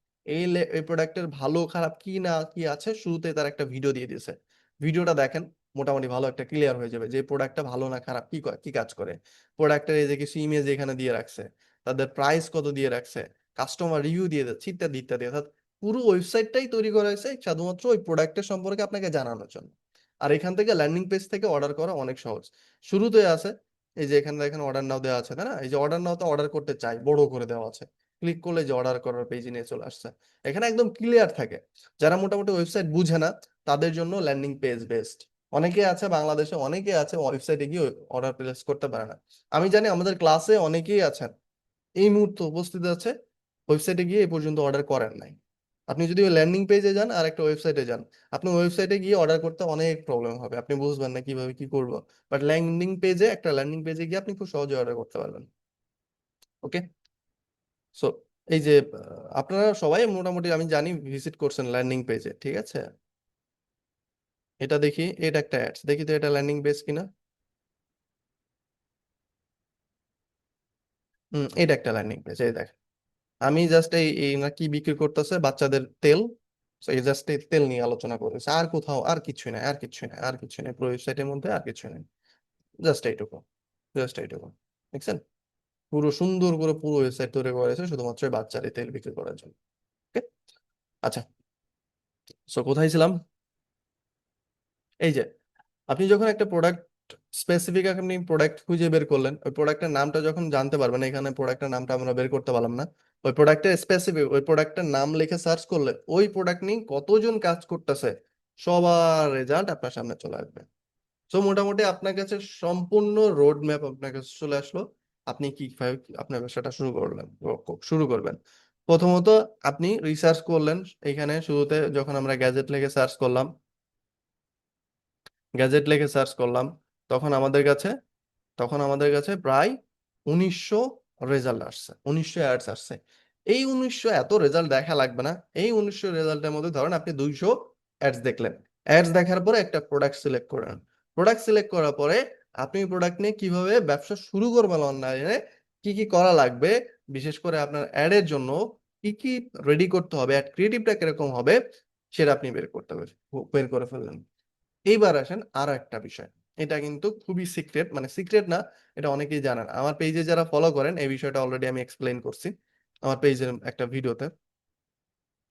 এই প্রোডাক্টের ভালো খারাপ কি না কি আছে শুরুতে তার একটা ভিডিও দিয়ে দিয়েছে, ভিডিওটা দেখেন, মোটামুটি ভালো একটা ক্লিয়ার হয়ে যাবে যে প্রোডাক্টটা ভালো না খারাপ, কি কাজ করে। প্রোডাক্টের এই যে কিছু ইমেজ এখানে দিয়ে রাখছে, তাদের প্রাইস কত দিয়ে রাখছে, কাস্টমার রিভিউ দিয়ে যাচ্ছে, ইত্যাদি ইত্যাদি। অর্থাৎ পুরো ওয়েবসাইটটাই তৈরি করা হয়েছে শুধুমাত্র ওই প্রোডাক্টের সম্পর্কে আপনাকে জানানোর জন্য। আর এখান থেকে ল্যান্ডিং পেজ থেকে অর্ডার করা অনেক সহজ। শুরুতে আছে এই যে এখানে দেখেন অর্ডার নাও দেওয়া আছে, তাই না? এই যে অর্ডার নাও তো অর্ডার করতে চাই বড় করে দেওয়া আছে, ক্লিক করলে যে অর্ডার করার পেজে নিয়ে চলে আসছে। এখানে একদম ক্লিয়ার থাকে। যারা মোটামুটি ওয়েবসাইট বুঝে না তাদের জন্য ল্যান্ডিং পেজ বেস্ট। অনেকে আছে বাংলাদেশে, অনেকে আছে ওয়েবসাইটে গিয়ে অর্ডার প্লেস করতে পারে না। আমি জানি আমাদের ক্লাসে অনেকেই আছেন এই মুহূর্তে উপস্থিত আছে, ওয়েবসাইটে গিয়ে এই পর্যন্ত অর্ডার করেন নাই। আপনি যদি ওই ল্যান্ডিং পেজে যান আর একটা ওয়েবসাইটে যান, আপনি ওয়েবসাইটে গিয়ে অর্ডার করতে অনেক প্রবলেম হবে, আপনি বুঝবেন না কিভাবে কি করবো। বাট ল্যান্ডিং পেজে গিয়ে আপনি খুব সহজে অর্ডার করতে পারবেন। ওকে, সো এই যে আপনারা সবাই মোটামুটি আমি জানি ভিজিট করছেন ল্যান্ডিং পেজে, ঠিক আছে? এটা দেখি, এটা একটা অ্যাডস, দেখি তো এটা ল্যান্ডিং পেজ কিনা। এটা একটা ল্যান্ডিং পেজ, এই দেখ, আমি জাস্ট এই এই না কি বিক্রি করতেছে, বাচ্চাদের তেল। So, এই জাস্ট এই তেল নিয়ে আলোচনা করেছে, আর কোথাও আর কিছু নাই, আর কিছু নাই, আর কিছু নাই, পুরো ওয়েবসাইটের মধ্যে আর কিছু নেই, জাস্ট এইটুকু, জাস্ট এইটুকু। দেখছেন, পুরো সুন্দর করে পুরো ওয়েবসাইট তৈরি করেছে শুধুমাত্র এই বাচ্চার এই তেল বিক্রি করার জন্য। ওকে, আচ্ছা। সো কোথায় ছিলাম? এই যে আপনি যখন একটা প্রোডাক্ট স্পেসিফিক, আপনি প্রোডাক্ট খুঁজে বের করলেন, ওই প্রোডাক্টের নামটা যখন জানতে পারবেন, এখানে প্রোডাক্টের নামটা আমরা বের করতে পারলাম না, ওই প্রোডাক্টের স্পেসিফিক ওই প্রোডাক্টের নাম লিখে সার্চ করলে ওই প্রোডাক্ট নিয়ে কতজন কাজ করতেছে সবার রেজাল্ট আপনার সামনে চলে আসবে। সো মোটামুটি আপনার কাছে সম্পূর্ণ রোড ম্যাপ আপনার কাছে চলে আসলো, আপনি কিভাবে আপনার ব্যবসাটা শুরু করবেন। প্রথমত আপনি রিসার্চ করলেন, এখানে শুরুতে যখন আমরা গ্যাজেট লিখে সার্চ করলাম, তখন আমাদের কাছে প্রায় 1900 রেজাল্ট আসছে, 1900 অ্যাডস আসছে। এই 1900 এত রেজাল্ট দেখা লাগবে না, এই 1900 রেজাল্টের মধ্যে ধরেন আপনি 200 অ্যাডস দেখলেন। অ্যাডস দেখার পরে একটা প্রোডাক্ট সিলেক্ট করলেন, প্রোডাক্ট সিলেক্ট করার পরে আপনি প্রোডাক্ট নিয়ে কিভাবে ব্যবসা শুরু করবেন, অনলাইনে কি কি করা লাগবে, বিশেষ করে আপনার অ্যাডের জন্য কি কি রেডি করতে হবে, অ্যাড ক্রিয়েটিভটা কিরকম হবে, সেটা আপনি বের করে ফেললেন। এইবার আসেন আরো একটা বিষয়, এটা কিন্তু খুবই সিক্রেট, মানে সিক্রেট না, এটা অনেকেই জানেন। আমার পেজে যারা ফলো করেন এই বিষয়টা অলরেডি আমি এক্সপ্লেইন করছি আমার পেজের একটা ভিডিওতে।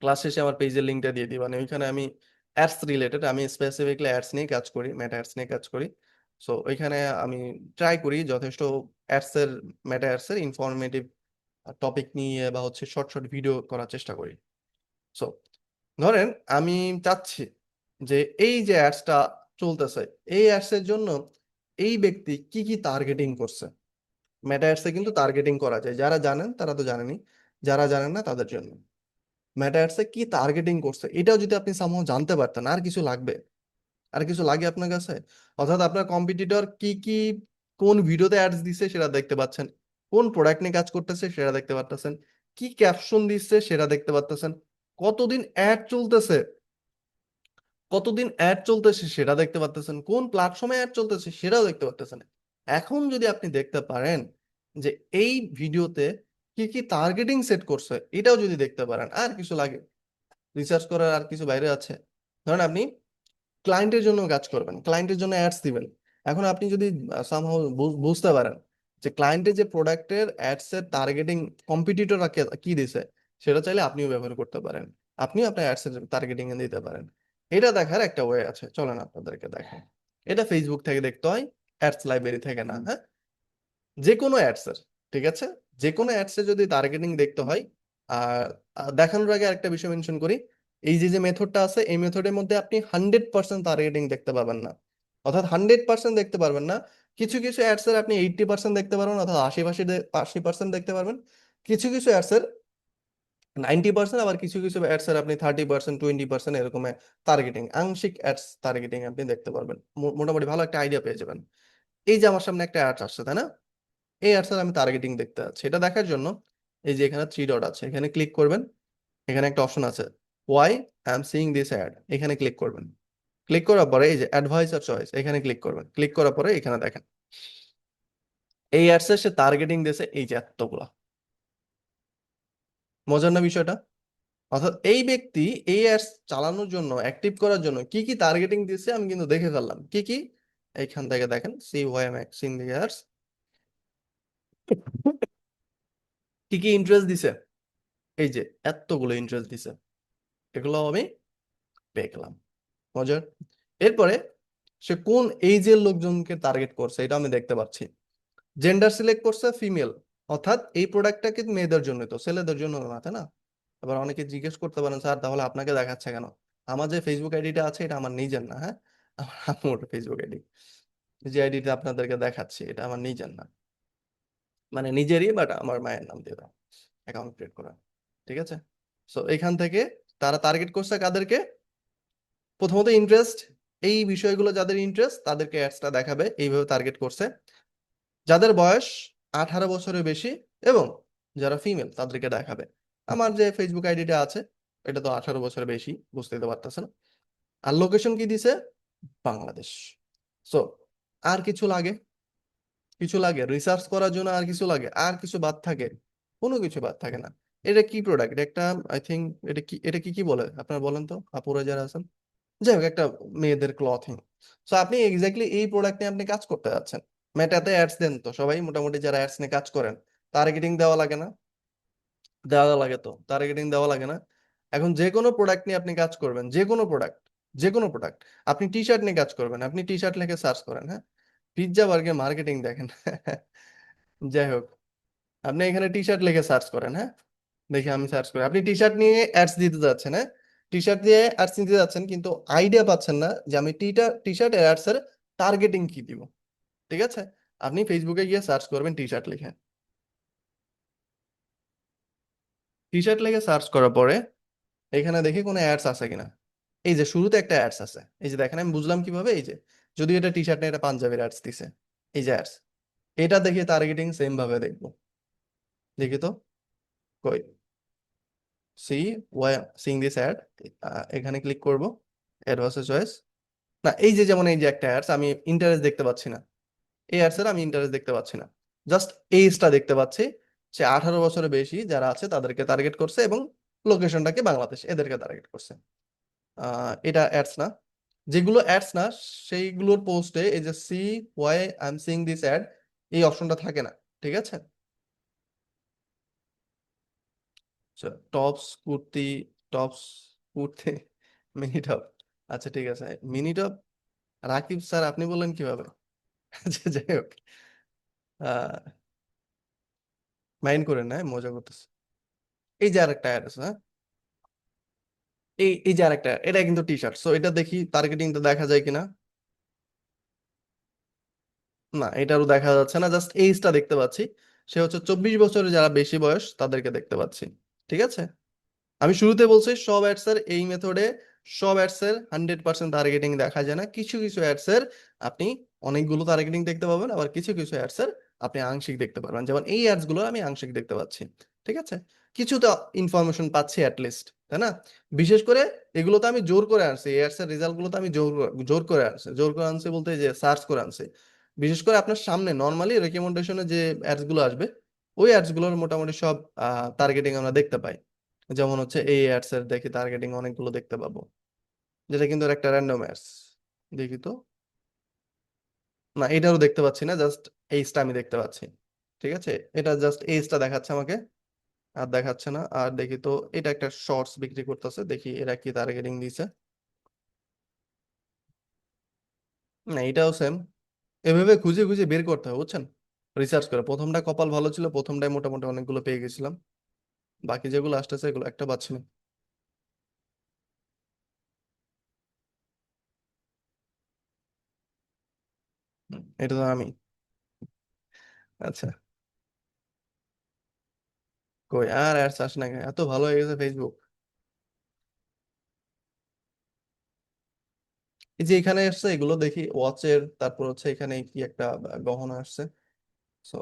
ক্লাস শেষে আমার পেজের লিঙ্কটা দিয়ে দিই, মানে ওইখানে আমি অ্যাডস রিলেটেড, আমি স্পেসিফিকলি অ্যাডস নিয়ে কাজ করি, মেটা অ্যাডস নিয়ে কাজ করি। সো ওইখানে আমি ট্রাই করি যথেষ্ট মেটা অ্যাডস এর ইনফরমেটিভ টপিক নিয়ে বা হচ্ছে শর্ট শর্ট ভিডিও করার চেষ্টা করি। সো ধরেন আমি চাচ্ছি যে এই যে অ্যাডসটা চলতেছে, এই অ্যাডস এর জন্য এই ব্যক্তি কি কি টার্গেটিং করছে। মেটা অ্যাডসে কিন্তু টার্গেটিং করা যায়, যারা জানেন তারা তো জানেনই, যারা জানেন না তাদের জন্য। মেটা অ্যাডসে কি টার্গেটিং করছে এটাও যদি আপনি সামহাও জানতে পারতেন, আর কিছু লাগবে? আর কিছু লাগে আপনার কাছে? অর্থাৎ আপনার কম্পিটিটর কি কি কোন ভিডিওতে অ্যাডস দিছে সেটা দেখতে পাচ্ছেন, কোন প্রোডাক্ট নিয়ে কাজ করতেছে সেটা দেখতে পারতেছেন, কি ক্যাপশন দিচ্ছে সেটা দেখতে পারতেছেন, কতদিন অ্যাড চলতেছে সেটা দেখতে পারতেছেন, কোন প্ল্যাটফর্মে অ্যাড চলতেছে সেটাও দেখতে পারতেছেন। এখন যদি আপনি দেখতে পারেন যে এই ভিডিওতে কি কি টার্গেটিং সেট করছে, এটাও যদি দেখতে পারেন, আর কিছু লাগে? রিসার্চ করার আর কিছু বাইরে আছে? ধরেন আপনি ক্লায়েন্টের জন্য কাজ করবেন, ক্লায়েন্টের জন্য অ্যাডস দিবেন। এখন আপনি যদি সামহাউ বুঝতে পারেন যে ক্লায়েন্টের যে প্রোডাক্টের অ্যাডস এর টার্গেটিং কম্পিটিটররা কি দিছে, সেটা চাইলে আপনিও ব্যবহার করতে পারেন, আপনিও আপনার অ্যাডস এর টার্গেটিং এ দিতে পারেন। এটা দেখার একটা ওয়ে আছে, চলেন আপনাদেরকে দেখাই। এটা ফেসবুক থেকে দেখতে হয়, অ্যাডস লাইব্রেরি থেকে না, হ্যাঁ? যে কোনো অ্যাডস এর, ঠিক আছে, যে কোনো অ্যাডস এর যদি টার্গেটিং দেখতে হয়, আর দেখানোর আগে একটা বিষয় মেনশন করি, এই যে যে মেথডটা আছে এই মেথডের মধ্যে আপনি 100% টার্গেটিং দেখতে পাবেন না, অর্থাৎ 100% দেখতে পারবেন না। কিছু কিছু অ্যাডস এর আপনি 80% দেখতে পারবেন, অর্থাৎ 80% দেখতে পারবেন। কিছু কিছু অ্যাডস এর 90%, আবার কিছু কিছু অ্যাডস এর আপনি 30%, 20% এরকম টার্গেটিং, আংশিক অ্যাডস টার্গেটিং আপনি দেখতে পারবেন। মোটামুটি ভালো একটা আইডিয়া পেয়ে যাবেন। এই যে আমার সামনে একটা অ্যাডস আসছে, তাই না? এই অ্যাডস এর আমি টার্গেটিং দেখতে যাচ্ছি। এটা দেখার জন্য এই যে এখানে 3 ডট আছে, এখানে ক্লিক করবেন। এখানে একটা অপশন আছে, why I am seeing this ad, এখানে ক্লিক করবেন। ক্লিক করার পরে এই যে অ্যাডভাইসার চয়েস, এখানে ক্লিক করবেন। ক্লিক করার পরে এখানে দেখেন এই অ্যাডস এর সে টার্গেটিং দিয়েছে এই যে এতগুলা। মজার না বিষয়টা? অর্থাৎ এই ব্যক্তি এই অ্যাডস চালানোর জন্য, অ্যাক্টিভ করার জন্য কি কি টার্গেটিং দিয়েছে আমি কিন্তু দেখে ফেললাম। কি কি? এইখান থেকে দেখেন, see why am seeing the ads, কি কি ইন্টারেস্ট দিছে, এই যে এতগুলো ইন্টারেস্ট দিছে, এগুলো আমি দেখলাম। মজার। এরপরে সে কোন এইজের লোকজনকে টার্গেট করছে এটা আমি দেখতে পাচ্ছি। জেন্ডার সিলেক্ট করছে ফিমেল, অর্থাৎ এই প্রোডাক্টটা কিন্তু মেয়েদের জন্য, তো ছেলেদের জন্য না, তাই না? আবার অনেকে জিজ্ঞেস করতে পারেন, স্যার তাহলে আপনাকে দেখাচ্ছে কেন? আমার যে ফেসবুক আইডিটা আছে এটা আমার নিজের না, হ্যাঁ, আমার আম্মুর ফেসবুক আইডি। যে আইডিটা আপনাদেরকে দেখাচ্ছি এটা আমার নিজের না, মানে নিজেরই, বাট আমার মায়ের নাম দিয়ে দাও অ্যাকাউন্ট ক্রিয়েট করা, ঠিক আছে? সো এখান থেকে তারা টার্গেট করছে কাদেরকে? প্রথমত ইন্টারেস্ট, এই বিষয়গুলো যাদের ইন্টারেস্ট তাদেরকে অ্যাডসটা দেখাবে, এইভাবে টার্গেট করছে। যাদের বয়স 18 বছরের বেশি এবং যারা ফিমেল তাদেরকে দেখাবে। আমার যে ফেসবুক আইডিটা আছে এটা তো 18 বছরের বেশি, বুঝতেই তো পারতেছেন। আর লোকেশন কি দিছে? বাংলাদেশ। সো আর কিছু লাগে? কিছু লাগে রিসার্চ করার জন্য? আর কিছু লাগে? আর কিছু বাদ থাকে? কোনো কিছু বাদ থাকে না। এটা কি প্রোডাক্ট? এটা একটা, আই থিঙ্ক, এটা কি কি বলে আপনারা বলেন তো, আপুরা যারা আছেন? যাই হোক, একটা মেয়েদের ক্লথিং। সো আপনি এক্স্যাক্টলি এই প্রোডাক্ট নিয়ে আপনি কাজ করতে যাচ্ছেন। মেটাতে অ্যাডস দেন তো সবাই, মোটামুটি যারা অ্যাডস নিয়ে কাজ করেন, টার্গেটিং দেওয়া লাগে না? দেওয়া লাগে, তো টার্গেটিং দেওয়া লাগে না? এখন যে কোনো প্রোডাক্ট নিয়ে আপনি কাজ করবেন, যে কোনো প্রোডাক্ট, যে কোনো প্রোডাক্ট, আপনি টি শার্ট নিয়ে কাজ করবেন, আপনি টি শার্ট লিখে সার্চ করেন, হ্যাঁ, পিৎজা বার্গের মার্কেটিং দেখেন। যাই হোক, আপনি এখানে টি শার্ট লিখে সার্চ করেন, হ্যাঁ, দেখি আমি সার্চ করি, আপনি টি শার্ট নিয়ে অ্যাডস দিতে যাচ্ছেন, হ্যাঁ, টি শার্ট দিয়ে অ্যাডস দিতে যাচ্ছেন, কিন্তু আইডিয়া পাচ্ছেন না যে আমি টি শার্ট অ্যাডস এর টার্গেটিং কি দিব। ঠিক আছে, আপনি ফেসবুকে গিয়ে সার্চ করবেন টি শার্ট লিখে। টি শার্ট লিখে সার্চ করার পরে এখানে দেখি কোনো অ্যাডস আছে কিনা। এই যে শুরুতে একটা অ্যাডস আছে, এই যে দেখেন, আমি বুঝলাম কিভাবে, এই যে যদি এটা টি শার্ট না, এটা পাঞ্জাবির অ্যাডস দিছে, এই যে অ্যাডস, এটা দেখে টার্গেটিং সেম ভাবে দেখবো। দেখি তো, কই, see why seeing this ad, এখানে ক্লিক করব, অ্যাড ভার্সেস চয়েস। না, এই যে যেমন এই যে একটা অ্যাডস, আমি ইন্টারেস্ট দেখতে পাচ্ছি না, এই অ্যাডস এর আমি ইন্টারেস্ট দেখতে পাচ্ছি না, জাস্ট এইজটা দেখতে পাচ্ছি। সে 18 বছরের বেশি যারা আছে তাদেরকে টার্গেট করছে এবং লোকেশনটাকে বাংলাদেশ, এদেরকে টার্গেট করছে। এটা অ্যাডস না। যেগুলো অ্যাডস না সেইগুলোর পোস্টে এই যে see why I am seeing this ad, এই অপশনটা থাকে না, ঠিক আছে? Tops kurti, tops kurti, mini top, আচ্ছা ঠিক আছে, মিনি টপ। রাকিব স্যার আপনি বললেন কিভাবে? আচ্ছা যাই হোক, আহ মাইন্ড করেন না, আমি মজা করতেছি। এই যে আরেকটা অ্যাড আছে, হ্যাঁ, এই যে আরেকটা, এটা কিন্তু টি শার্ট, সো এটা দেখি টার্গেটিং তো দেখা যায় কিনা। না, এটারও দেখা যাচ্ছে না, জাস্ট এইজটা দেখতে পাচ্ছি। সে হচ্ছে 24 বছরের যারা বেশি বয়স তাদেরকে দেখতে পাচ্ছি, ঠিক আছে? আমি শুরুতে বলছি সব অ্যাডস এর এই মেথডে, সব অ্যাডস এর 100% টার্গেটিং দেখা যায় না। কিছু কিছু অ্যাডস এর আপনি অনেকগুলো টার্গেটিং দেখতে পাবেন, আবার কিছু কিছু অ্যাডস এর আপনি আংশিক দেখতে পারবেন, যেমন এই অ্যাডস গুলো আমি আংশিক দেখতে পাচ্ছি, ঠিক আছে? কিছু তো ইনফরমেশন পাচ্ছি অ্যাটলিস্ট, তাই না? বিশেষ করে এগুলো তো আমি জোর করে আনছি, এই অ্যাডস এর রেজাল্ট গুলো তো আমি জোর করে আনছি, জোর করে আনছি বলতে যে সার্চ করে আনছি। বিশেষ করে আপনার সামনে নর্মালি রেকমেন্ডেশনে যে অ্যাডস গুলো আসবে, ওই অ্যাডস গুলোর মোটামুটি সব টার্গেটিং আমরা দেখতে পাই। যেমন হচ্ছে এই অ্যাডস এর দেখি টার্গেটিং অনেকগুলো দেখতে পাবো, যেটা কিন্তু একটা র্যান্ডম অ্যাডস। দেখি তো, না এটারও দেখতে পাচ্ছি না, জাস্ট এইজটা আমি দেখতে পাচ্ছি, ঠিক আছে? এটা জাস্ট এইজটা দেখাচ্ছে আমাকে, আর দেখাচ্ছে না। আর দেখি তো, এটা একটা শর্টস বিক্রি করতেছে, দেখি এরা কি টার্গেটিং দিছে। না, এটাও সেম। এভাবে খুঁজে খুঁজে বের করতে হবে, বুঝছেন? রিসার্চ করে প্রথমটা কপাল ভালো ছিল, প্রথমটায় মোটামুটি অনেকগুলো পেয়ে গেছিলাম, বাকি যেগুলো আসতেছে এগুলো একটা পাচ্ছি না। এটা তো আমি। আচ্ছা, কই আর অ্যাডস আসে না কেন? এত ভালো হয়ে গেছে ফেসবুক। এই যে এখানে আসছে এগুলো দেখি ওয়াচের, তারপর হচ্ছে এখানে কি একটা গহনা আসছে। সো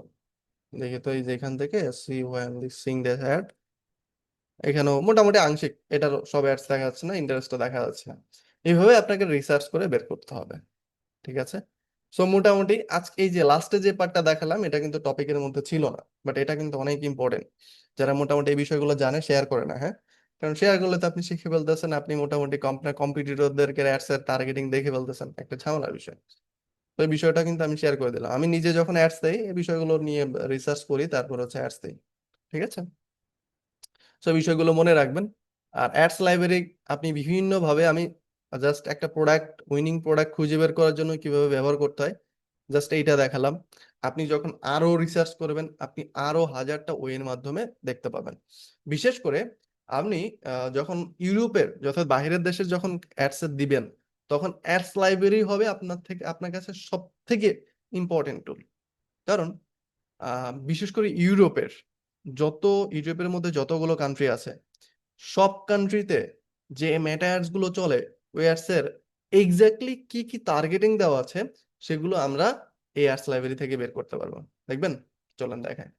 দেখি তো, এই যে এখান থেকে see when the seeing that ad, এখানেও মোটামুটি আংশিক এটার সব অ্যাডস দেখা যাচ্ছে না, ইন্টারেস্টটা দেখা যাচ্ছে না। এইভাবে আপনাকে রিসার্চ করে বের করতে হবে, ঠিক আছে? সো মোটামুটি আজকে এই যে লাস্টে যে পার্টটা দেখালাম এটা কিন্তু টপিকের মধ্যে ছিল না, বাট এটা কিন্তু অনেক ইম্পর্টেন্ট। যারা মোটামুটি এই বিষয়গুলো জানে শেয়ার করে না, হ্যাঁ, কারণ শেয়ার করলে তো আপনি শিখে ফেলতেছেন, আপনি মোটামুটি কম্পিটিটরদেরকে অ্যাডস এর টার্গেটিং দেখে ফেলতেছেন, একটা ঝামেলার বিষয়। তো এই বিষয়টা কিন্তু আমি শেয়ার করে দিলাম, আমি নিজে যখন অ্যাডস দেই এই বিষয়গুলো নিয়ে রিসার্চ করি, তারপর হচ্ছে অ্যাডস দিই, ঠিক আছে? সো বিষয়গুলো মনে রাখবেন। আর অ্যাডস লাইব্রেরি আপনি বিভিন্ন ভাবে, আমি জাস্ট একটা প্রোডাক্ট, উইনিং প্রোডাক্ট খুঁজে বের করার জন্য কিভাবে ব্যবহার করতে হয় জাস্ট এইটা দেখালাম। আপনি যখন আরো রিসার্চ করবেন আপনি আরো হাজারটা ওয়ের মাধ্যমে দেখতে পাবেন। বিশেষ করে আপনি যখন ইউরোপের যত বাইরের দেশে যখন অ্যাডস দিবেন, তখন অ্যাডস লাইব্রেরি হবে আপনার কাছে সব থেকে ইম্পর্টেন্ট টুল। কারণ বিশেষ করে ইউরোপের মধ্যে যতগুলো কান্ট্রি আছে, সব কান্ট্রিতে যে মেটা অ্যাডস গুলো চলে, ওই অ্যাডস এর এক্স্যাক্টলি কি কি টার্গেটিং দেওয়া আছে সেগুলো আমরা এই অ্যাডস লাইব্রেরি থেকে বের করতে পারবো। দেখবেন, চলেন দেখায়।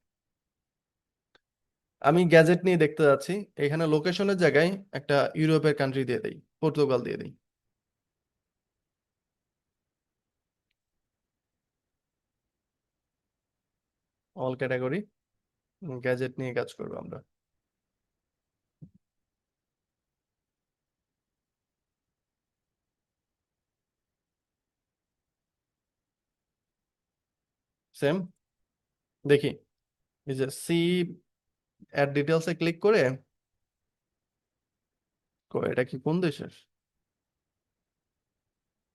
আমি গ্যাজেট নিয়ে দেখতে যাচ্ছি, এখানে লোকেশনের জায়গায় একটা ইউরোপের কান্ট্রি দিয়ে দেই, পর্তুগাল দিয়ে দিই। অল ক্যাটাগরি, গ্যাজেট নিয়ে কাজ করবো আমরা। সেম, দেখি এই যে সি অ্যাড ডিটেলসে ক্লিক করে, এটা কি কোন দেশের?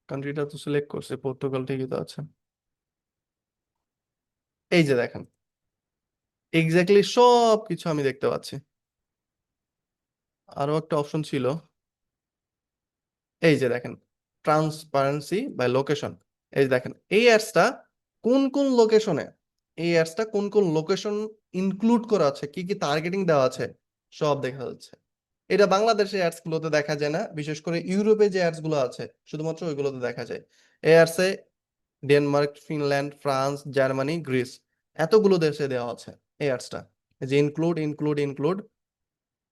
কান্ট্রিটা তো সিলেক্ট করছে, পর্তুগাল ঠিকই তো আছে। এই যে দেখেন, এক্স্যাক্টলি সব কিছু আমি দেখতে পাচ্ছি। আরো একটা অপশন ছিল, এই যে দেখেন, ট্রান্সপারেন্সি বাই লোকেশন। এই যে দেখেন এই অ্যাডসটা কোন কোন লোকেশনে, এই অ্যাডসটা কোন কোন লোকেশন ইনক্লুড করা আছে, কি কি টার্গেটিং দেওয়া আছে, সব দেখা যাচ্ছে। এটা বাংলাদেশের অ্যাডস গুলোতে দেখা যায় না, বিশেষ করে ইউরোপে যে অ্যাডস গুলো আছে শুধুমাত্র ওইগুলোতে দেখা যায়। এই অ্যাডসে Denmark, Finland, France, Germany, Greece, এতগুলো দেশে দেওয়া আছে এই অ্যাডসটা। যে ইনক্লুড ইনক্লুড ইনক্লুড,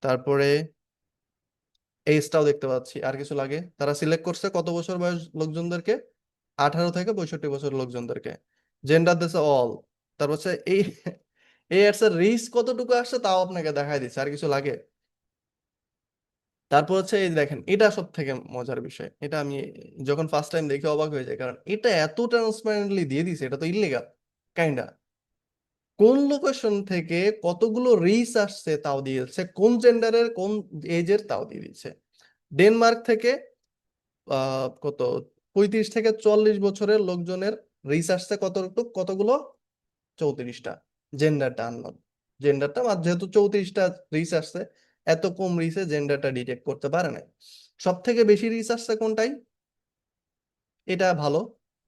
তারপরে এইজটাও দেখতে পাচ্ছি। আর কিছু লাগে? তারা সিলেক্ট করছে কত বছর বয়স লোকজনদেরকে, 18 থেকে 65 বছর লোকজনদেরকে। জেন্ডার দিছে অল। তারপর হচ্ছে এই এই অ্যাডস এর রিস্ক কতটুকু আসছে তাও আপনাকে দেখাই দিচ্ছে। আর কিছু লাগে? তারপর হচ্ছে এই দেখেন, এটা সব থেকে মজার বিষয়, এটা আমি যখন ফার্স্ট টাইম দেখে অবাক হয়ে যাই, কারণ এটা এত ট্রান্সপারেন্টলি দিয়ে দিছে, এটা তো ইলিগাল কাইন্ডা। কোন লোকেশন থেকে কতগুলো রিস আসছে তাও দিয়ে দিচ্ছে, কোন জেন্ডারের কোন এজের তাও দিয়ে দিচ্ছে। ডেনমার্ক থেকে কত 35 থেকে 40 বছরের লোকজনের রিস আসছে কতগুলো, 34টা। জেন্ডারটা আননোন, জেন্ডারটা যেহেতু 34টা রিস আসছে, এত কম রিসে জেন্ডারটা ডিটেক্ট করতে পারে না। সব থেকে বেশি রিস আসছে কোনটাই, এটা ভালো,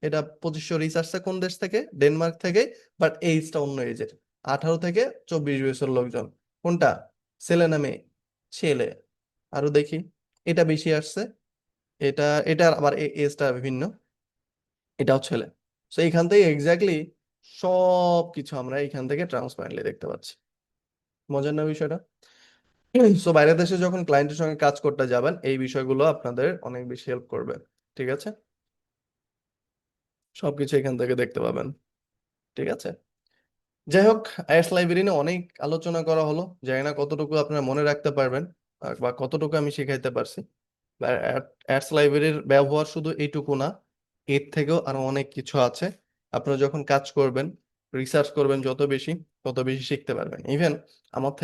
এটা 2500 রিস আসছে কোন দেশ থেকে, ডেনমার্ক থেকে, বাট এইজটা অন্য এজের, 18 থেকে 24 বছর লোকজন। কোনটা, ছেলে না মেয়ে? ছেলে। আরো দেখি, এটা বেশি আসছে, এটা এটা আবার এজটা বিভিন্ন, এটাও ছেলে। তো এখান থেকে এক্স্যাক্টলি সব কিছু আমরা এখান থেকে ট্রান্সপারেন্টলি দেখতে পাচ্ছি। মজার না বিষয়টা? সো বাইরের দেশে যখন ক্লায়েন্টের সঙ্গে কাজ করতে যাবেন এই বিষয়গুলো আপনাদের অনেক বেশি হেল্প করবে, ঠিক আছে? সবকিছু এখান থেকে দেখতে পাবেন, ঠিক আছে? যাই হোক, অ্যাডস লাইব্রেরি নিয়ে অনেক আলোচনা করা হলো, জানি না কতটুকু আপনারা মনে রাখতে পারবেন বা কতটুকু আমি শিখাইতে পারছি। অ্যাডস লাইব্রেরির ব্যবহার শুধু এইটুকু না, এর থেকেও আরো অনেক কিছু আছে। আপনারা যখন কাজ করবেন, রিসার্চ করবেন যত বেশি, তত বেশি শিখতে পারবেন। ইভেন আমার থেকে